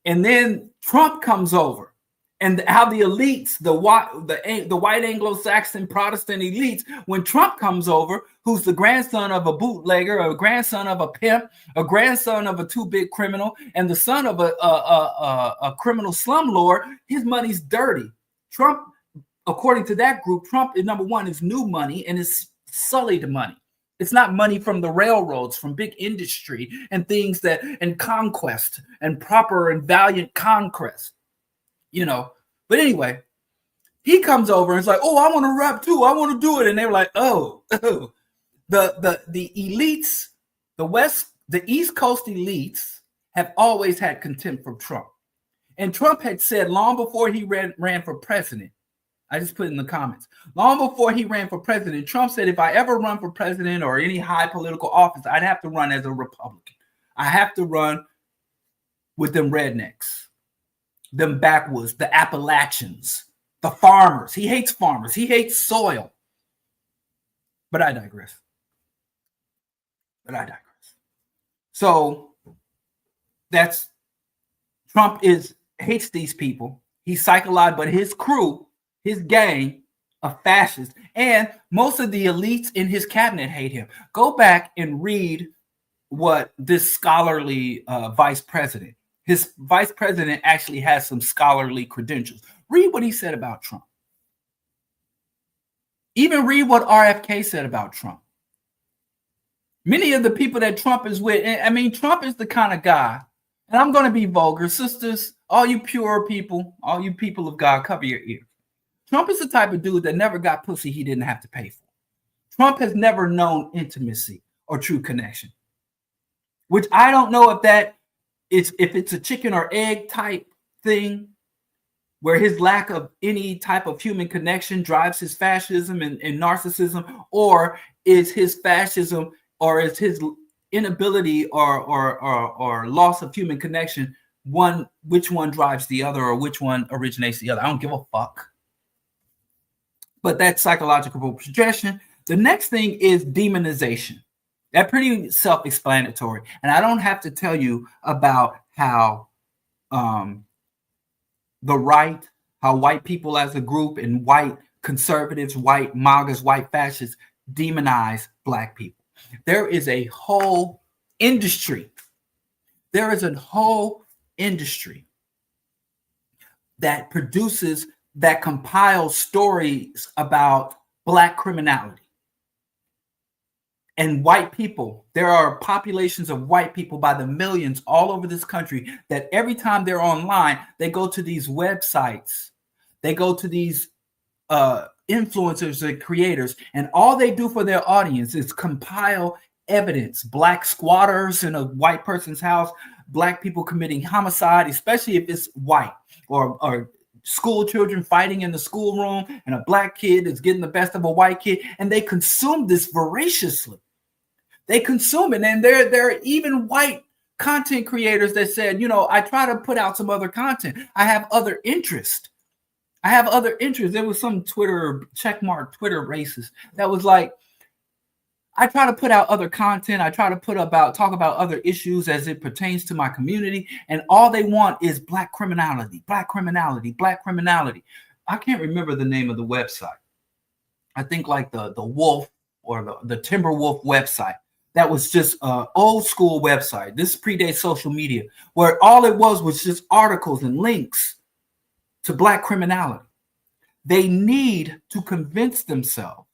A: And then Trump comes over, and how the elites, the white Anglo-Saxon Protestant elites, when Trump comes over, who's the grandson of a bootlegger, a grandson of a pimp, a grandson of a too-big criminal, and the son of a criminal slumlord, his money's dirty. Trump, according to that group, Trump is number one, is new money and is sullied money. It's not money from the railroads, from big industry and things and conquest and proper and valiant conquest, But anyway, he comes over and it's like, oh, I want to rap too. I want to do it. And they're like, oh. The elites, the East Coast elites have always had contempt for Trump. And Trump had said long before he ran for president, I just put in the comments. Long before he ran for president, Trump said, if I ever run for president or any high political office, I'd have to run as a Republican. I have to run with them rednecks, them backwoods, the Appalachians, the farmers. He hates farmers. He hates soil. But I digress. So Trump hates these people. He's psychologized, but his crew, his gang of fascists, and most of the elites in his cabinet hate him. Go back and read what this scholarly vice president, his vice president actually has some scholarly credentials. Read what he said about Trump. Even read what RFK said about Trump. Many of the people that Trump is with, Trump is the kind of guy, and I'm going to be vulgar, sisters, all you pure people, all you people of God, cover your ears. Trump is the type of dude that never got pussy he didn't have to pay for. Trump has never known intimacy or true connection, which I don't know if it's a chicken or egg type thing, where his lack of any type of human connection drives his fascism and narcissism, or is his fascism, or is his inability or loss of human connection which one drives the other, or which one originates the other. I don't give a fuck. But that's psychological projection. The next thing is demonization. That's pretty self-explanatory. And I don't have to tell you about how the right, how white people as a group and white conservatives, white MAGAs, white fascists demonize Black people. There is a whole industry. There is a whole industry that produces, that compiles stories about Black criminality. And white people, there are populations of white people by the millions all over this country that every time they're online, they go to these websites, they go to these influencers and creators, and all they do for their audience is compile evidence. Black squatters in a white person's house, Black people committing homicide, especially if it's white, or school children fighting in the schoolroom, and a Black kid is getting the best of a white kid, and they consume this voraciously. They consume it, and there are even white content creators that said, I try to put out some other content. I have other interests. There was some checkmark Twitter racist that was like, I try to put out other content. I try to talk about other issues as it pertains to my community, and all they want is Black criminality, Black criminality, Black criminality. I can't remember the name of the website. I think like the Wolf or the Timberwolf website. That was just an old school website. This predates social media, where all it was just articles and links to Black criminality. They need to convince themselves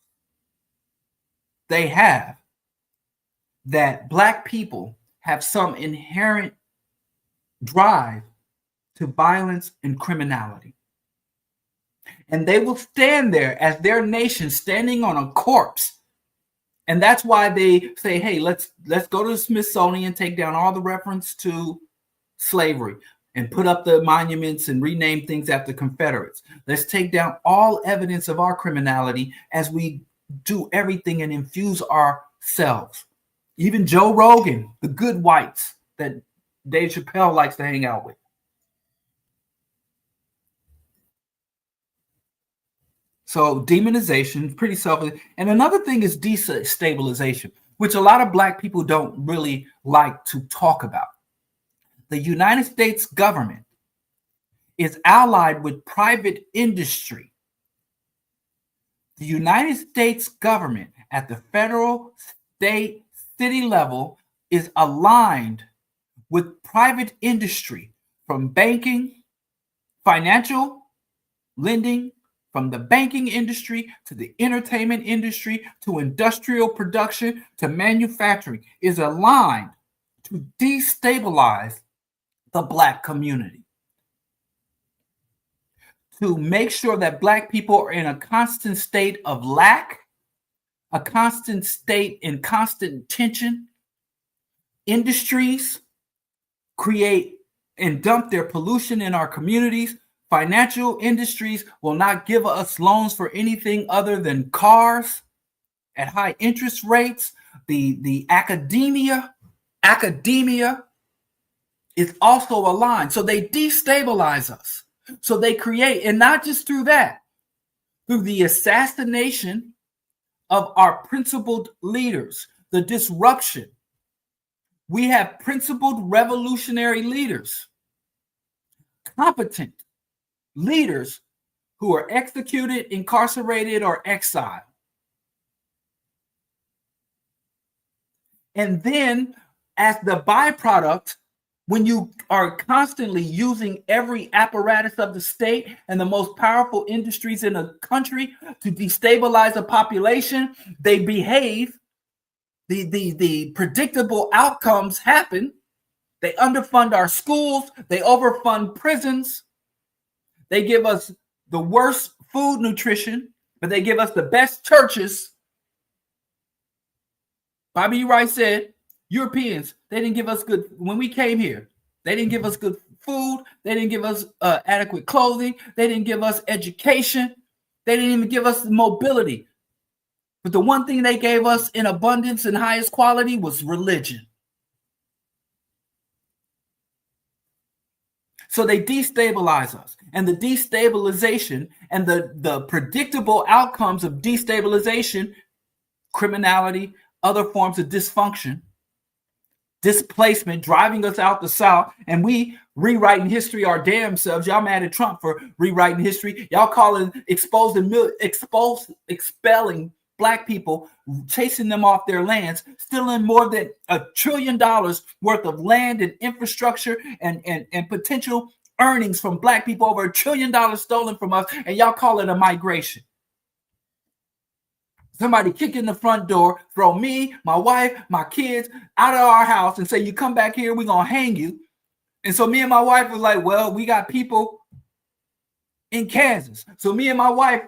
A: that Black people have some inherent drive to violence and criminality. And they will stand there as their nation standing on a corpse. And that's why they say, hey, let's go to the Smithsonian, take down all the reference to slavery, and put up the monuments and rename things after Confederates. Let's take down all evidence of our criminality as we do everything and infuse ourselves. Even Joe Rogan, the good whites that Dave Chappelle likes to hang out with. So demonization, pretty selfish. And another thing is destabilization, which a lot of Black people don't really like to talk about. The United States government is allied with private industry. The United States government at the federal, state, city level is aligned with private industry, from banking, financial, lending, from the banking industry to the entertainment industry to industrial production to manufacturing, is aligned to destabilize the Black community, to make sure that Black people are in a constant state of lack, a constant state in constant tension. Industries create and dump their pollution in our communities. Financial industries will not give us loans for anything other than cars at high interest rates. The academia is also aligned. So they destabilize us. So they create, and not just through that, through the assassination of our principled leaders, the disruption. We have principled revolutionary leaders, competent leaders who are executed, incarcerated, or exiled. And then, as the byproduct, when you are constantly using every apparatus of the state and the most powerful industries in the country to destabilize a population, they behave. The predictable outcomes happen. They underfund our schools. They overfund prisons. They give us the worst food nutrition, but they give us the best churches. Bobby Wright said, Europeans, they didn't give us good, when we came here, they didn't give us good food. They didn't give us adequate clothing. They didn't give us education. They didn't even give us mobility. But the one thing they gave us in abundance and highest quality was religion. So they destabilize us. And the destabilization and the predictable outcomes of destabilization criminality, other forms of dysfunction, displacement, driving us out the South, and we rewriting history our damn selves. Y'all mad at Trump for rewriting history. Y'all calling, expelling Black people, chasing them off their lands, stealing more than $1 trillion worth of land and infrastructure and potential earnings from Black people, over $1 trillion stolen from us, and y'all call it a migration. Somebody kick in the front door, throw me, my wife, my kids out of our house and say, you come back here, we're going to hang you. And so me and my wife was like, well, we got people in Kansas. So me and my wife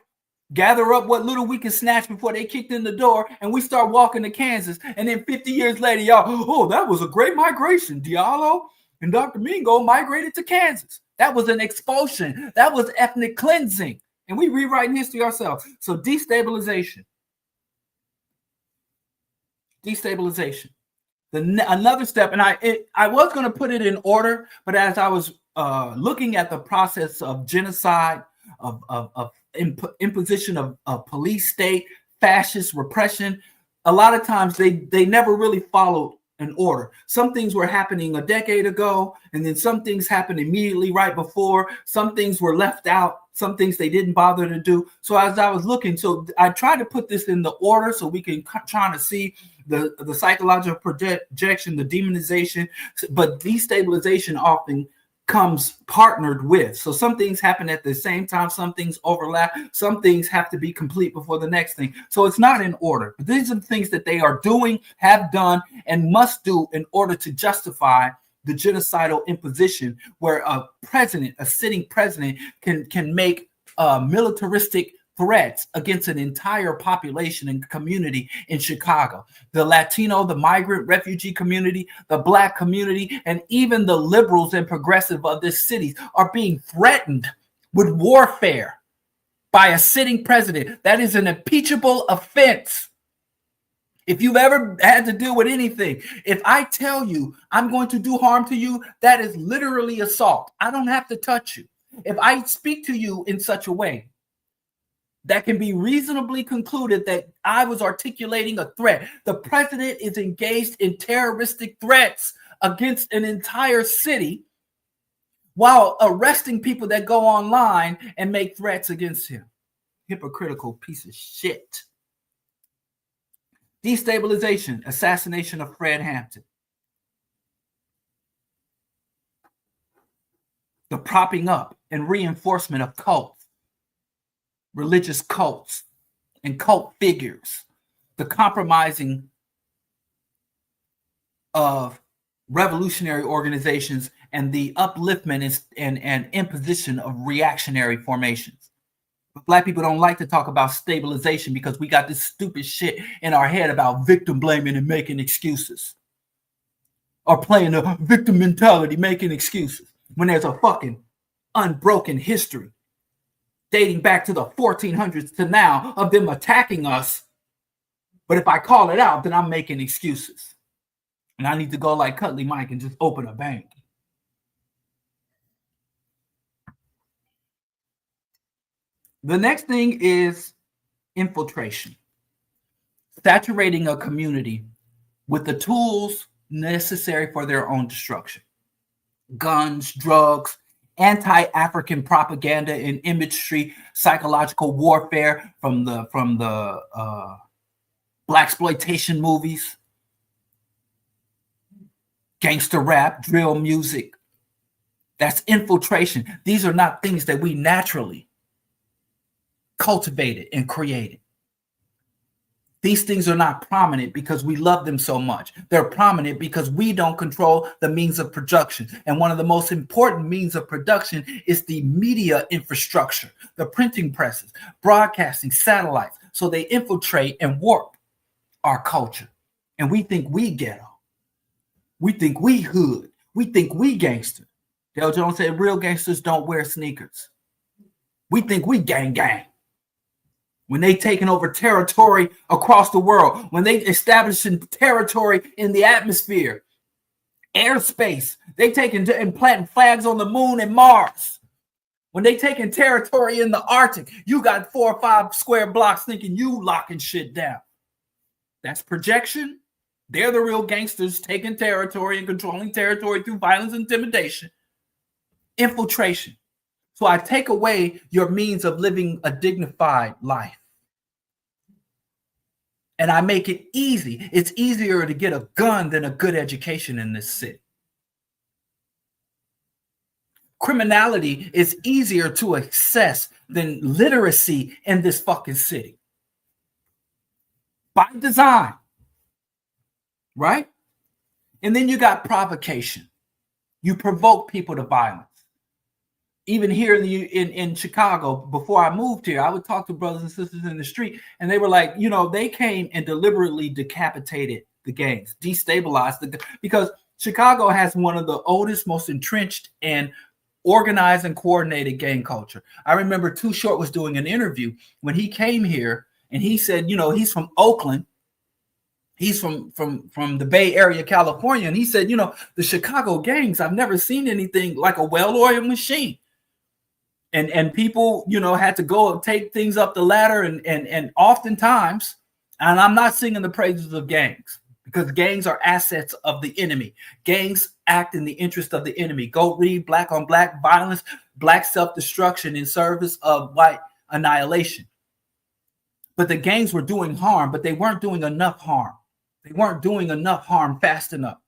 A: gather up what little we can snatch before they kicked in the door, and we start walking to Kansas. And then 50 years later, y'all, oh, that was a great migration. Diallo and Dr. Mingo migrated to Kansas. That was an expulsion. That was ethnic cleansing. And we rewriting history ourselves. So destabilization. Another step, and I was going to put it in order, but as I was looking at the process of genocide, of imposition of police state, fascist repression, a lot of times they never really followed an order. Some things were happening a decade ago, and then some things happened immediately right before. Some things were left out. Some things they didn't bother to do. So as I was looking, so I tried to put this in the order so we can try to see the psychological projection, the demonization, but destabilization often comes partnered with. So some things happen at the same time, some things overlap, some things have to be complete before the next thing. So it's not in order. But these are the things that they are doing, have done, and must do in order to justify the genocidal imposition, where a sitting president can make militaristic threats against an entire population and community in Chicago. The Latino, the migrant refugee community, the Black community, and even the liberals and progressive of this city are being threatened with warfare by a sitting president. That is an impeachable offense. If you've ever had to deal with anything, if I tell you I'm going to do harm to you, that is literally assault. I don't have to touch you. If I speak to you in such a way that can be reasonably concluded that I was articulating a threat, the president is engaged in terroristic threats against an entire city while arresting people that go online and make threats against him. Hypocritical piece of shit. Destabilization, assassination of Fred Hampton. The propping up and reinforcement of cults, religious cults, and cult figures. The compromising of revolutionary organizations and the upliftment and imposition of reactionary formations. But Black people don't like to talk about stabilization because we got this stupid shit in our head about victim blaming and making excuses. Or playing the victim mentality, making excuses, when there's a fucking unbroken history dating back to the 1400s to now of them attacking us. But if I call it out, then I'm making excuses. And I need to go like Cuddly Mike and just open a bank. The next thing is infiltration. Saturating a community with the tools necessary for their own destruction. Guns, drugs, anti-African propaganda and imagery, psychological warfare from the blaxploitation movies, gangster rap, drill music. That's infiltration. These are not things that we naturally cultivated and created. These things are not prominent because we love them so much. They're prominent because we don't control the means of production. And one of the most important means of production is the media infrastructure, the printing presses, broadcasting, satellites. So they infiltrate and warp our culture. And we think we ghetto. We think we hood. We think we gangster. Dale Jones said real gangsters don't wear sneakers. We think we gang gang. When they taking over territory across the world, when they establishing territory in the atmosphere, airspace, they taking and planting flags on the moon and Mars. When they taking territory in the Arctic, you got 4 or 5 square blocks thinking you locking shit down. That's projection. They're the real gangsters taking territory and controlling territory through violence and intimidation. Infiltration. So I take away your means of living a dignified life. And I make it easy. It's easier to get a gun than a good education in this city. Criminality is easier to access than literacy in this fucking city. By design. Right? And then you got provocation. You provoke people to violence. Even here in Chicago, before I moved here, I would talk to brothers and sisters in the street, and they were like, they came and deliberately decapitated the gangs, destabilized because Chicago has one of the oldest, most entrenched and organized and coordinated gang culture. I remember Too Short was doing an interview when he came here, and he said, he's from Oakland. He's from the Bay Area, California. And he said, the Chicago gangs, I've never seen anything like a well-oiled machine. And people, had to go and take things up the ladder. And oftentimes, and I'm not singing the praises of gangs, because gangs are assets of the enemy. Gangs act in the interest of the enemy. Go read Black on Black violence, Black self-destruction in service of white annihilation. But the gangs were doing harm, but they weren't doing enough harm. They weren't doing enough harm fast enough.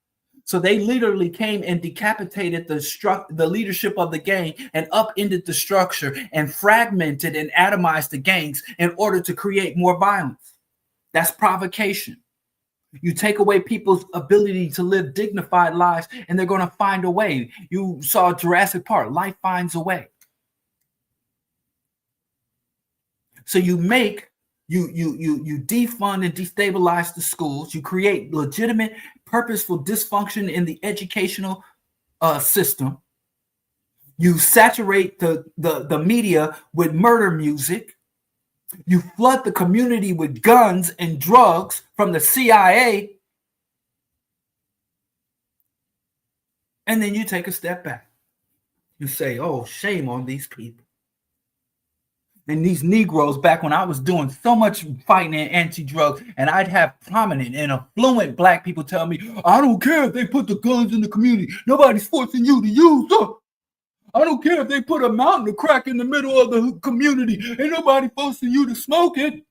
A: So they literally came and decapitated the leadership of the gang and upended the structure and fragmented and atomized the gangs in order to create more violence. That's provocation. You take away people's ability to live dignified lives, and they're going to find a way. You saw Jurassic Park. Life finds a way. So you defund and destabilize the schools. You create legitimate, purposeful dysfunction in the educational system. You saturate the media with murder music. You flood the community with guns and drugs from the CIA. And then you take a step back. You say, oh, shame on these people. And these Negroes, back when I was doing so much fighting and anti-drugs, and I'd have prominent and affluent Black people tell me, I don't care if they put the guns in the community. Nobody's forcing you to use them. I don't care if they put a mountain of crack in the middle of the community. Ain't nobody forcing you to smoke it.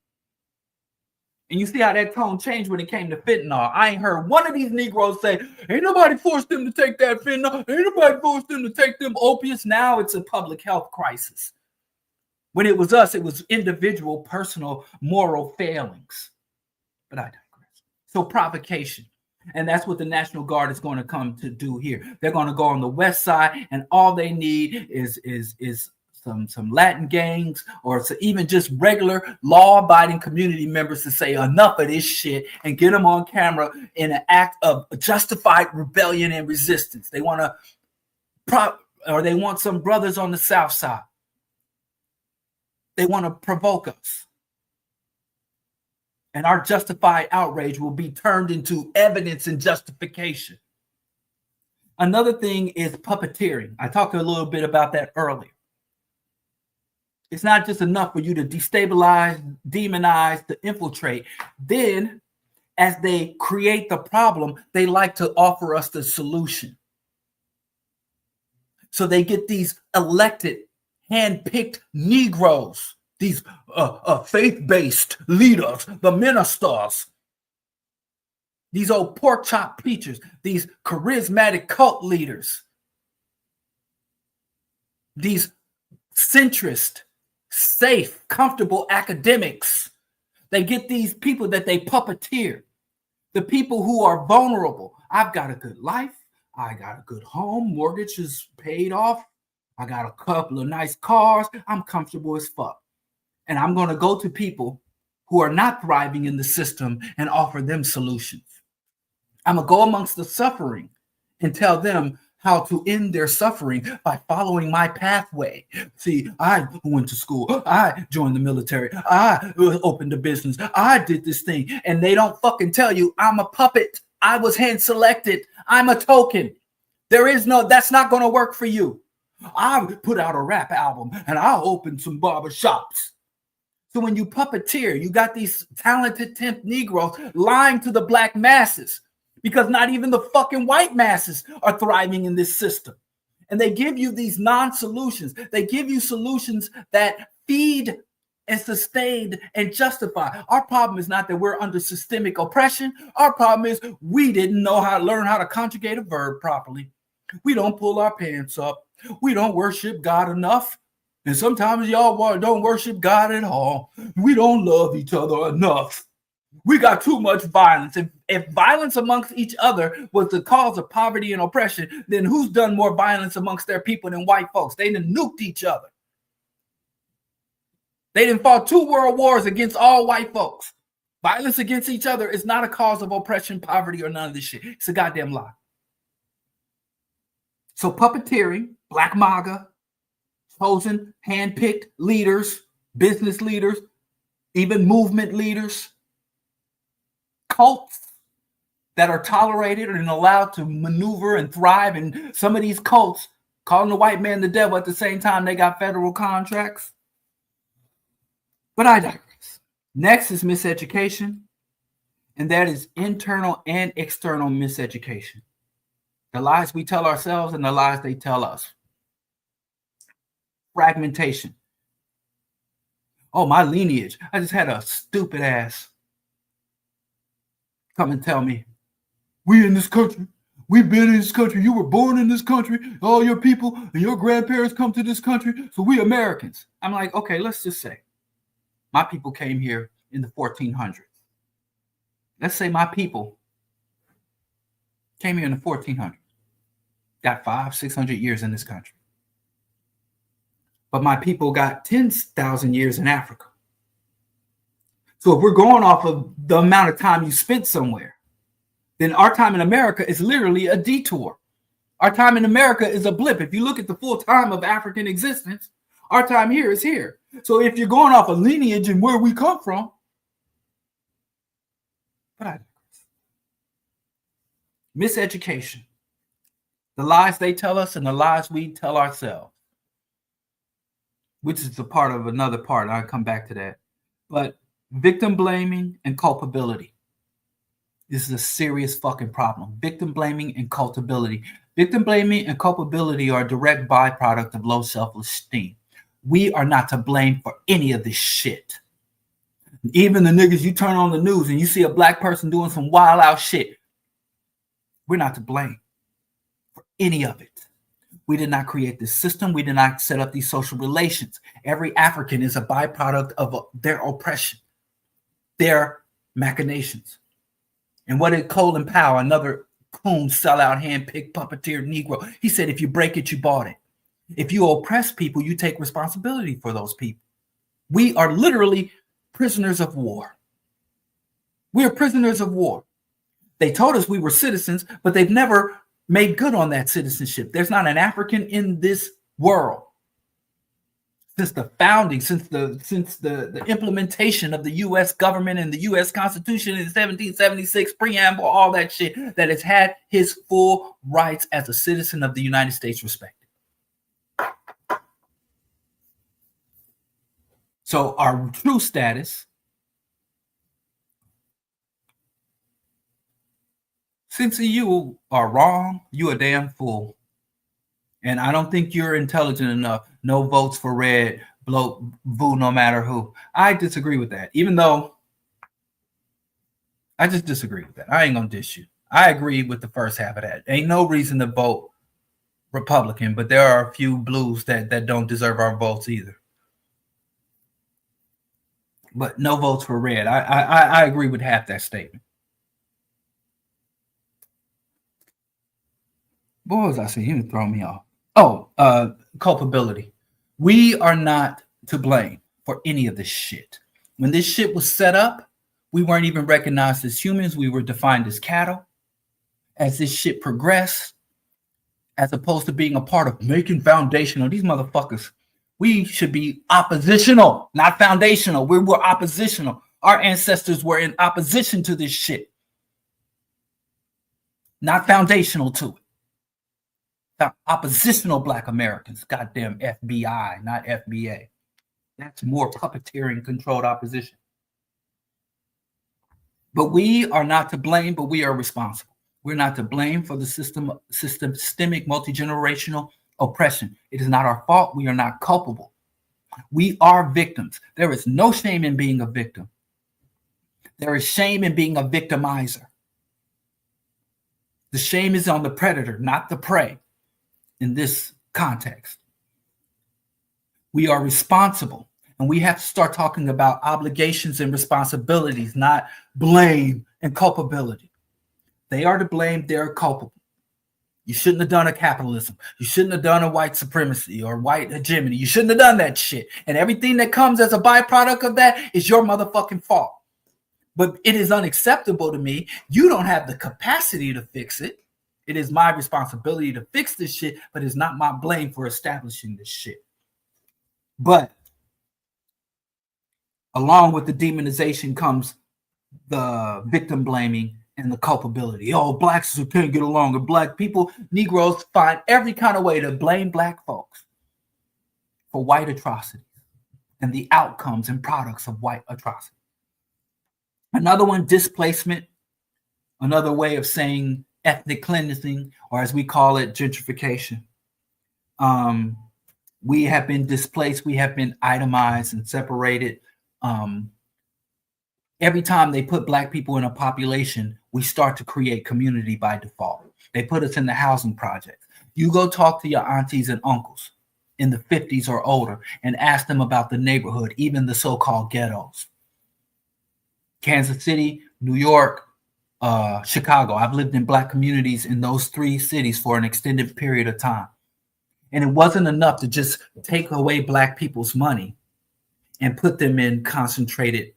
A: And you see how that tone changed when it came to fentanyl. I ain't heard one of these Negroes say, ain't nobody forced them to take that fentanyl. Ain't nobody forced them to take them opiates. Now it's a public health crisis. When it was us, it was individual, personal, moral failings. But I digress. So provocation. And that's what the National Guard is going to come to do here. They're going to go on the west side, and all they need is some Latin gangs or even just regular law-abiding community members to say enough of this shit and get them on camera in an act of justified rebellion and resistance. They want they want some brothers on the south side. They want to provoke us. And our justified outrage will be turned into evidence and justification. Another thing is puppeteering. I talked a little bit about that earlier. It's not just enough for you to destabilize, demonize, to infiltrate. Then, as they create the problem, they like to offer us the solution. So they get these elected, hand-picked Negroes, these faith-based leaders, the ministers, these old pork chop preachers, these charismatic cult leaders, these centrist, safe, comfortable academics. They get these people that they puppeteer, the people who are vulnerable. I've got a good life. I got a good home. Mortgage is paid off. I got a couple of nice cars. I'm comfortable as fuck. And I'm going to go to people who are not thriving in the system and offer them solutions. I'm going to go amongst the suffering and tell them how to end their suffering by following my pathway. See, I went to school. I joined the military. I opened a business. I did this thing. And they don't fucking tell you I'm a puppet. I was hand selected. I'm a token. That's not going to work for you. I put out a rap album and I'll open some barber shops. So when you puppeteer, you got these talented 10th Negroes lying to the black masses because not even the fucking white masses are thriving in this system. And they give you these non-solutions. They give you solutions that feed and sustain and justify. Our problem is not that we're under systemic oppression. Our problem is we didn't know how to learn how to conjugate a verb properly. We don't pull our pants up. We don't worship God enough. And sometimes y'all don't worship God at all. We don't love each other enough. We got too much violence. If violence amongst each other was the cause of poverty and oppression, then who's done more violence amongst their people than white folks? They done nuked each other. They done fought 2 world wars against all white folks. Violence against each other is not a cause of oppression, poverty, or none of this shit. It's a goddamn lie. So puppeteering, Black MAGA, chosen, handpicked leaders, business leaders, even movement leaders, cults that are tolerated and allowed to maneuver and thrive. And some of these cults calling the white man the devil at the same time they got federal contracts. But I digress. Next is miseducation, and that is internal and external miseducation. The lies we tell ourselves and the lies they tell us. Fragmentation. Oh, my lineage. I just had a stupid ass come and tell me, we in this country. We've been in this country. You were born in this country. All your people and your grandparents come to this country. So we Americans. I'm like, okay, let's just say my people came here in the 1400s. Let's say my people came here in the 1400s. Got 500-600 years in this country. But my people got 10,000 years in Africa. So if we're going off of the amount of time you spent somewhere, then our time in America is literally a detour. Our time in America is a blip. If you look at the full time of African existence, our time here is here. So if you're going off a lineage and where we come from, but I digress. Miseducation. The lies they tell us and the lies we tell ourselves, which is the part of another part. I'll come back to that. But victim blaming and culpability. This is a serious fucking problem. Victim blaming and culpability. Victim blaming and culpability are a direct byproduct of low self-esteem. We are not to blame for any of this shit. Even the niggas, you turn on the news and you see a black person doing some wild out shit. We're not to blame for any of it. We did not create this system. We did not set up these social relations. Every African is a byproduct of their oppression, their machinations. And what did Colin Powell, another coon, sellout, hand-picked, puppeteer Negro, he said, if you break it, you bought it. If you oppress people, you take responsibility for those people. We are literally prisoners of war. We are prisoners of war. They told us we were citizens, but they've never made good on that citizenship. There's not an African in this world since the founding, since the implementation of the U.S. government and the U.S. Constitution in 1776, preamble, all that shit, that has had his full rights as a citizen of the United States respected. So our true status, since you are wrong, you a damn fool. And I don't think you're intelligent enough. No votes for red, blow, boo, no matter who. I disagree with that, even though I just disagree with that. I ain't going to dish you. I agree with the first half of that. Ain't no reason to vote Republican, but there are a few blues that don't deserve our votes either. But no votes for red. I agree with half that statement. What was I saying? He was throwing me off. Oh, culpability. We are not to blame for any of this shit. When this shit was set up, we weren't even recognized as humans. We were defined as cattle. As this shit progressed, as opposed to being a part of making foundational, these motherfuckers, we should be oppositional, not foundational. We were oppositional. Our ancestors were in opposition to this shit, not foundational to it. Oppositional Black Americans, goddamn FBI, not FBA. That's more puppeteering controlled opposition. But we are not to blame, but we are responsible. We're not to blame for the systemic multi-generational oppression. It is not our fault. We are not culpable. We are victims. There is no shame in being a victim. There is shame in being a victimizer. The shame is on the predator, not the prey in this context. We are responsible, and we have to start talking about obligations and responsibilities, not blame and culpability. They are to blame, they're culpable. You shouldn't have done a capitalism. You shouldn't have done a white supremacy or white hegemony. You shouldn't have done that shit. And everything that comes as a byproduct of that is your motherfucking fault. But it is unacceptable to me. You don't have the capacity to fix it. It is my responsibility to fix this shit, but it's not my blame for establishing this shit. But along with the demonization comes the victim blaming and the culpability. Oh, blacks who can't get along, and black people, Negroes find every kind of way to blame black folks for white atrocities and the outcomes and products of white atrocity. Another one, displacement. Another way of saying ethnic cleansing, or as we call it, gentrification. We have been displaced. We have been itemized and separated. Every time they put black people in a population, we start to create community by default. They put us in the housing projects. You go talk to your aunties and uncles in the 50s or older and ask them about the neighborhood, even the so-called ghettos. Kansas City, New York, Chicago. I've lived in black communities in those three cities for an extended period of time. And it wasn't enough to just take away black people's money and put them in concentrated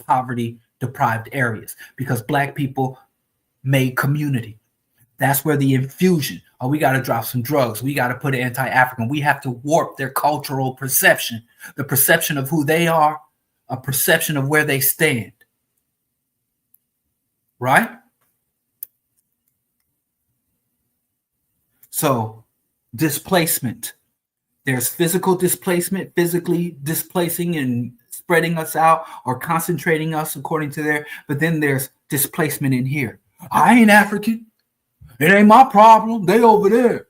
A: poverty-deprived areas, because black people made community. That's where the infusion, oh, we got to drop some drugs. We got to put anti-African. We have to warp their cultural perception, the perception of who they are, a perception of where they stand. Right? So, displacement. There's physical displacement, physically displacing and spreading us out or concentrating us according to their, but then there's displacement in here. I ain't African. It ain't my problem. They over there.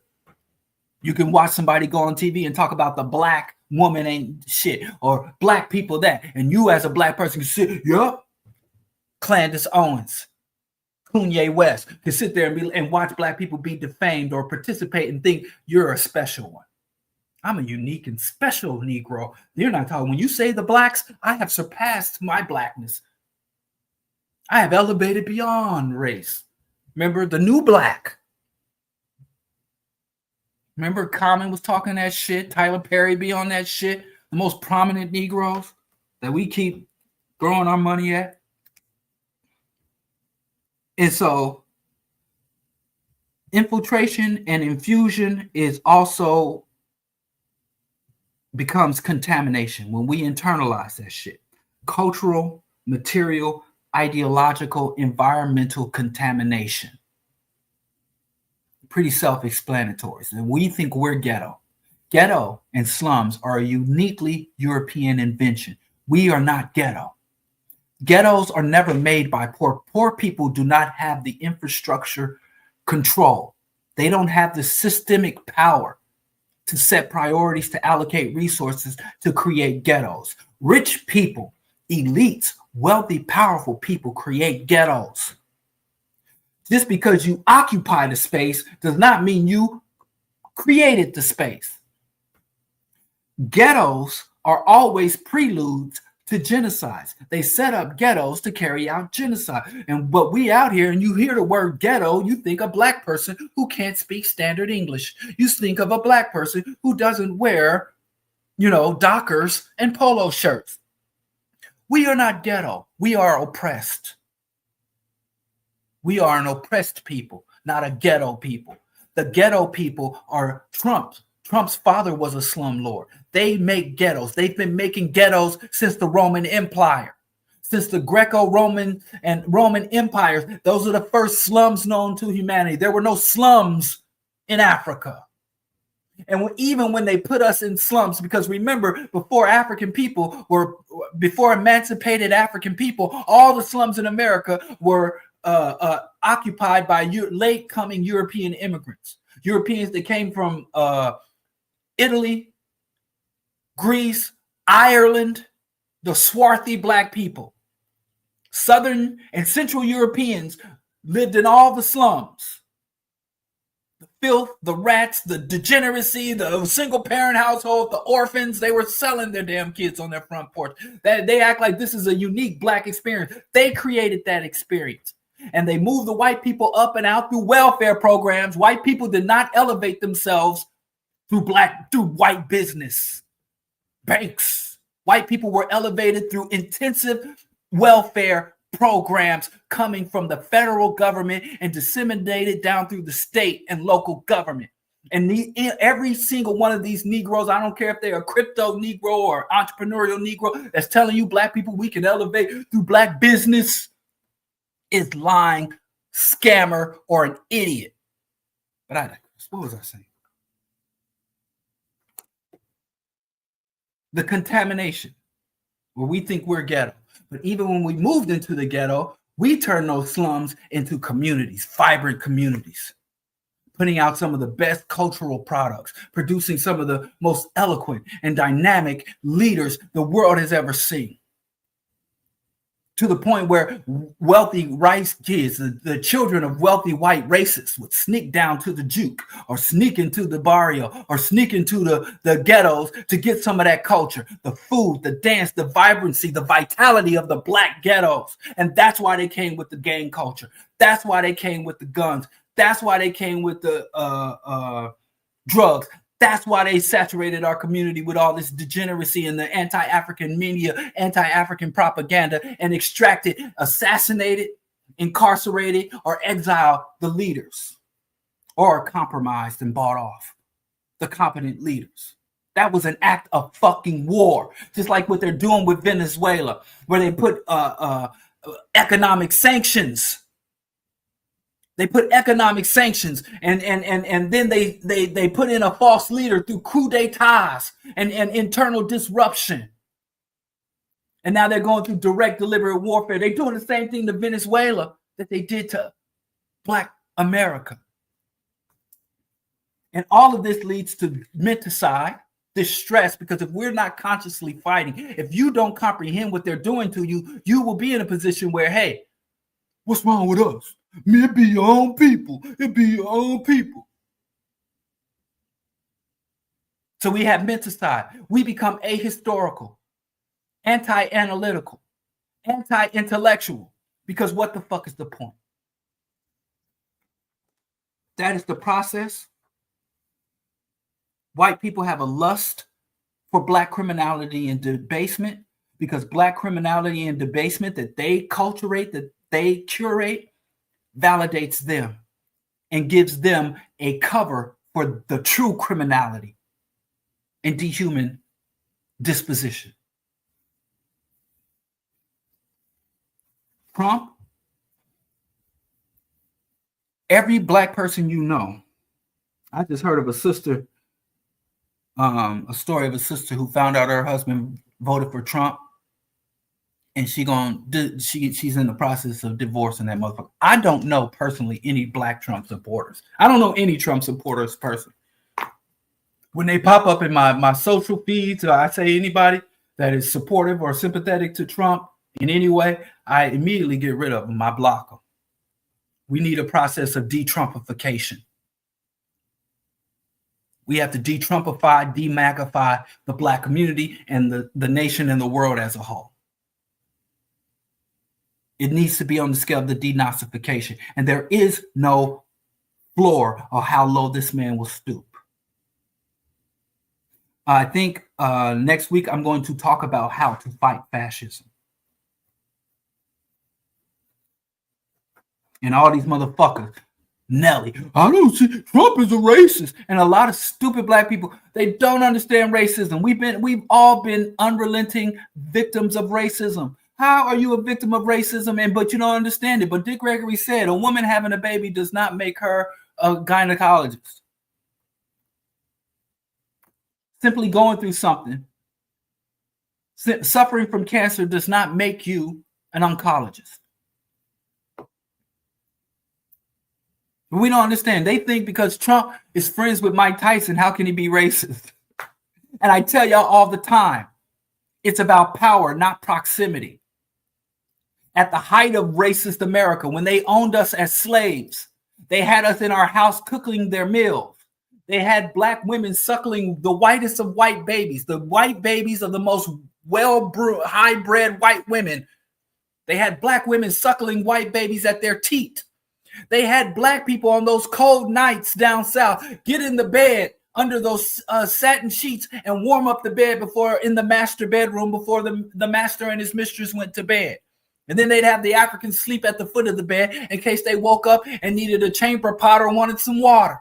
A: You can watch somebody go on TV and talk about the black woman ain't shit or black people that, and you as a black person can sit, yup, Candace Owens, Kanye West can sit there and watch black people be defamed or participate and think you're a special one. I'm a unique and special Negro. You're not talking. When you say the blacks, I have surpassed my blackness. I have elevated beyond race. Remember the new black. Remember Common was talking that shit. Tyler Perry be on that shit. The most prominent Negroes that we keep throwing our money at. And so infiltration and infusion is also becomes contamination when we internalize that shit. Cultural, material, ideological, environmental contamination. Pretty self-explanatory. And we think we're ghetto. Ghetto and slums are a uniquely European invention. We are not ghetto. Ghettos are never made by poor. Poor people do not have the infrastructure control. They don't have the systemic power to set priorities, to allocate resources, to create ghettos. Rich people, elites, wealthy, powerful people create ghettos. Just because you occupy the space does not mean you created the space. Ghettos are always preludes to genocides. They set up ghettos to carry out genocide. But we out here, and you hear the word ghetto, you think a black person who can't speak standard English. You think of a black person who doesn't wear, Dockers and polo shirts. We are not ghetto. We are oppressed. We are an oppressed people, not a ghetto people. The ghetto people are Trump. Trump's father was a slumlord. They make ghettos. They've been making ghettos since the Roman Empire, since the Greco-Roman and Roman empires. Those are the first slums known to humanity. There were no slums in Africa. And even when they put us in slums, because remember, before emancipated African people, all the slums in America were occupied by late coming European immigrants. Europeans that came from Italy, Greece, Ireland, the swarthy black people. Southern and Central Europeans lived in all the slums. The filth, the rats, the degeneracy, the single parent household, the orphans, they were selling their damn kids on their front porch. They act like this is a unique black experience. They created that experience. And they moved the white people up and out through welfare programs. White people did not elevate themselves through white business, banks. White people were elevated through intensive welfare programs coming from the federal government and disseminated down through the state and local government. And every single one of these Negroes, I don't care if they're a crypto Negro or entrepreneurial Negro, that's telling you black people we can elevate through black business, is lying, scammer, or an idiot. But what was I saying? The contamination, where we think we're ghetto. But even when we moved into the ghetto, we turned those slums into communities, vibrant communities, putting out some of the best cultural products, producing some of the most eloquent and dynamic leaders the world has ever seen. To the point where wealthy rice kids, the children of wealthy white racists, would sneak down to the juke or sneak into the barrio or sneak into the ghettos to get some of that culture, the food, the dance, the vibrancy, the vitality of the black ghettos. And that's why they came with the gang culture. That's why they came with the guns. That's why they came with the drugs. That's why they saturated our community with all this degeneracy and the anti-African media, anti-African propaganda, and extracted, assassinated, incarcerated, or exiled the leaders, or compromised and bought off the competent leaders. That was an act of fucking war, just like what they're doing with Venezuela, where they put economic sanctions. They put economic sanctions and then they put in a false leader through coup d'etats and internal disruption. And now they're going through direct deliberate warfare. They're doing the same thing to Venezuela that they did to Black America. And all of this leads to menticide, distress, because if we're not consciously fighting, if you don't comprehend what they're doing to you, you will be in a position where, hey, what's wrong with us? It be your own people. It be your own people. So we have menticide. We become ahistorical, anti-analytical, anti-intellectual. Because what the fuck is the point? That is the process. White people have a lust for black criminality and debasement, because black criminality and debasement that they cultivate, that they curate, validates them and gives them a cover for the true criminality and dehuman disposition. Trump, every black person you know, I just heard of a sister, a story of a sister who found out her husband voted for Trump. And she's in the process of divorcing that motherfucker. I don't know personally any black Trump supporters. I don't know any Trump supporters personally. When they pop up in my social feeds, I say anybody that is supportive or sympathetic to Trump in any way, I immediately get rid of them. I block them. We need a process of de-Trumpification. We have to de-Trumpify, de-magify the black community and the nation and the world as a whole. It needs to be on the scale of the denazification. And there is no floor of how low this man will stoop. I think next week I'm going to talk about how to fight fascism. And all these motherfuckers, Nelly, I don't see Trump is a racist. And a lot of stupid black people, they don't understand racism. We've all been unrelenting victims of racism. How are you a victim of racism but you don't understand it? But Dick Gregory said a woman having a baby does not make her a gynecologist. Simply going through something, suffering from cancer does not make you an oncologist. We don't understand. They think because Trump is friends with Mike Tyson, how can he be racist? And I tell y'all all the time, it's about power, not proximity. At the height of racist America, when they owned us as slaves, they had us in our house cooking their meals. They had black women suckling the whitest of white babies, the white babies of the most high-bred white women. They had black women suckling white babies at their teat. They had black people on those cold nights down south get in the bed under those satin sheets and warm up the bed in the master bedroom before the master and his mistress went to bed. And then they'd have the Africans sleep at the foot of the bed in case they woke up and needed a chamber pot or wanted some water.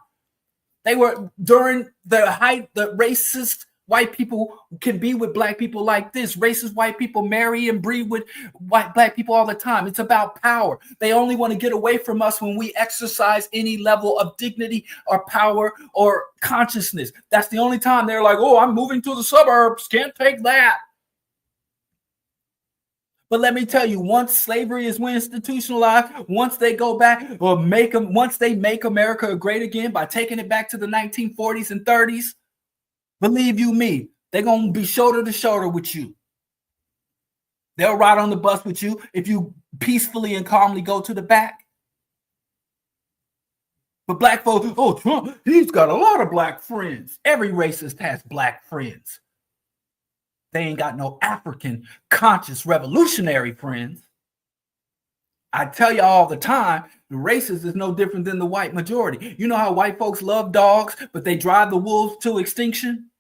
A: They were, during the height, the racist white people can be with black people like this. Racist white people marry and breed with black people all the time. It's about power. They only want to get away from us when we exercise any level of dignity or power or consciousness. That's the only time they're like, oh, I'm moving to the suburbs. Can't take that. But let me tell you, once slavery is institutionalized, once they go back or once they make America great again by taking it back to the 1940s and 30s, believe you me, they're going to be shoulder to shoulder with you. They'll ride on the bus with you if you peacefully and calmly go to the back. But black folks, oh, Trump, he's got a lot of black friends. Every racist has black friends. They ain't got no African conscious revolutionary friends. I tell you all the time, the racist is no different than the white majority. You know how white folks love dogs, but they drive the wolves to extinction?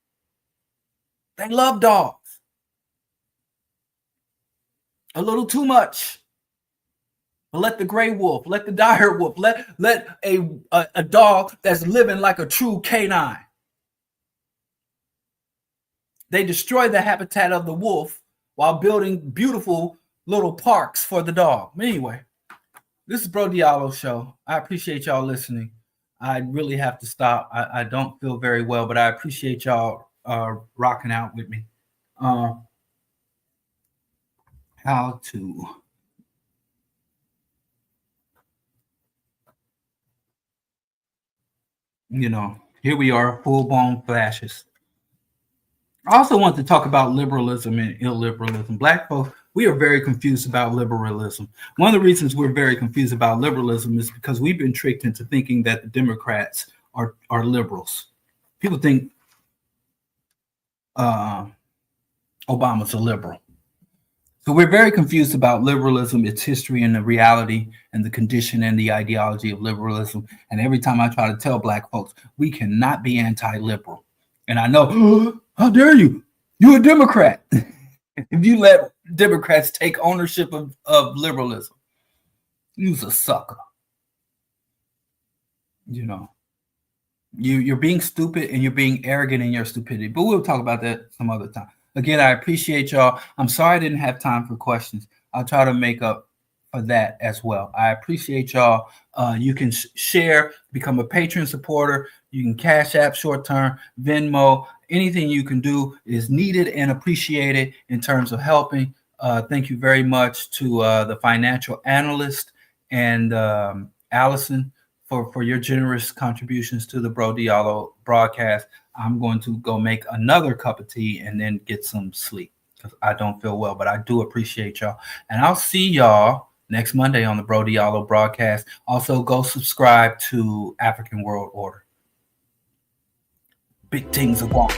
A: They love dogs. A little too much. But let the gray wolf, let the dire wolf, let a dog that's living like a true canine. They destroy the habitat of the wolf while building beautiful little parks for the dog. Anyway, this is BroDiallo show. I appreciate y'all listening. I really have to stop. I don't feel very well, but I appreciate y'all rocking out with me. How to here we are, full-blown fascists. I also want to talk about liberalism and illiberalism. Black folks, we are very confused about liberalism. One of the reasons we're very confused about liberalism is because we've been tricked into thinking that the Democrats are liberals. People think Obama's a liberal. So we're very confused about liberalism, its history and the reality and the condition and the ideology of liberalism. And every time I try to tell black folks, we cannot be anti-liberal. And I know, oh, how dare you? You're a Democrat. If you let Democrats take ownership of liberalism, you're a sucker. You're being stupid and you're being arrogant in your stupidity. But we'll talk about that some other time. Again, I appreciate y'all. I'm sorry I didn't have time for questions. I'll try to make up for that as well. I appreciate y'all. You can share, become a Patreon supporter. You can CashApp short-term, Venmo. Anything you can do is needed and appreciated in terms of helping. Thank you very much to the financial analyst and Allison for your generous contributions to the BroDiallo broadcast. I'm going to go make another cup of tea and then get some sleep because I don't feel well, but I do appreciate y'all. And I'll see y'all next Monday on the BroDiallo broadcast. Also, go subscribe to African World Order. Big things are going.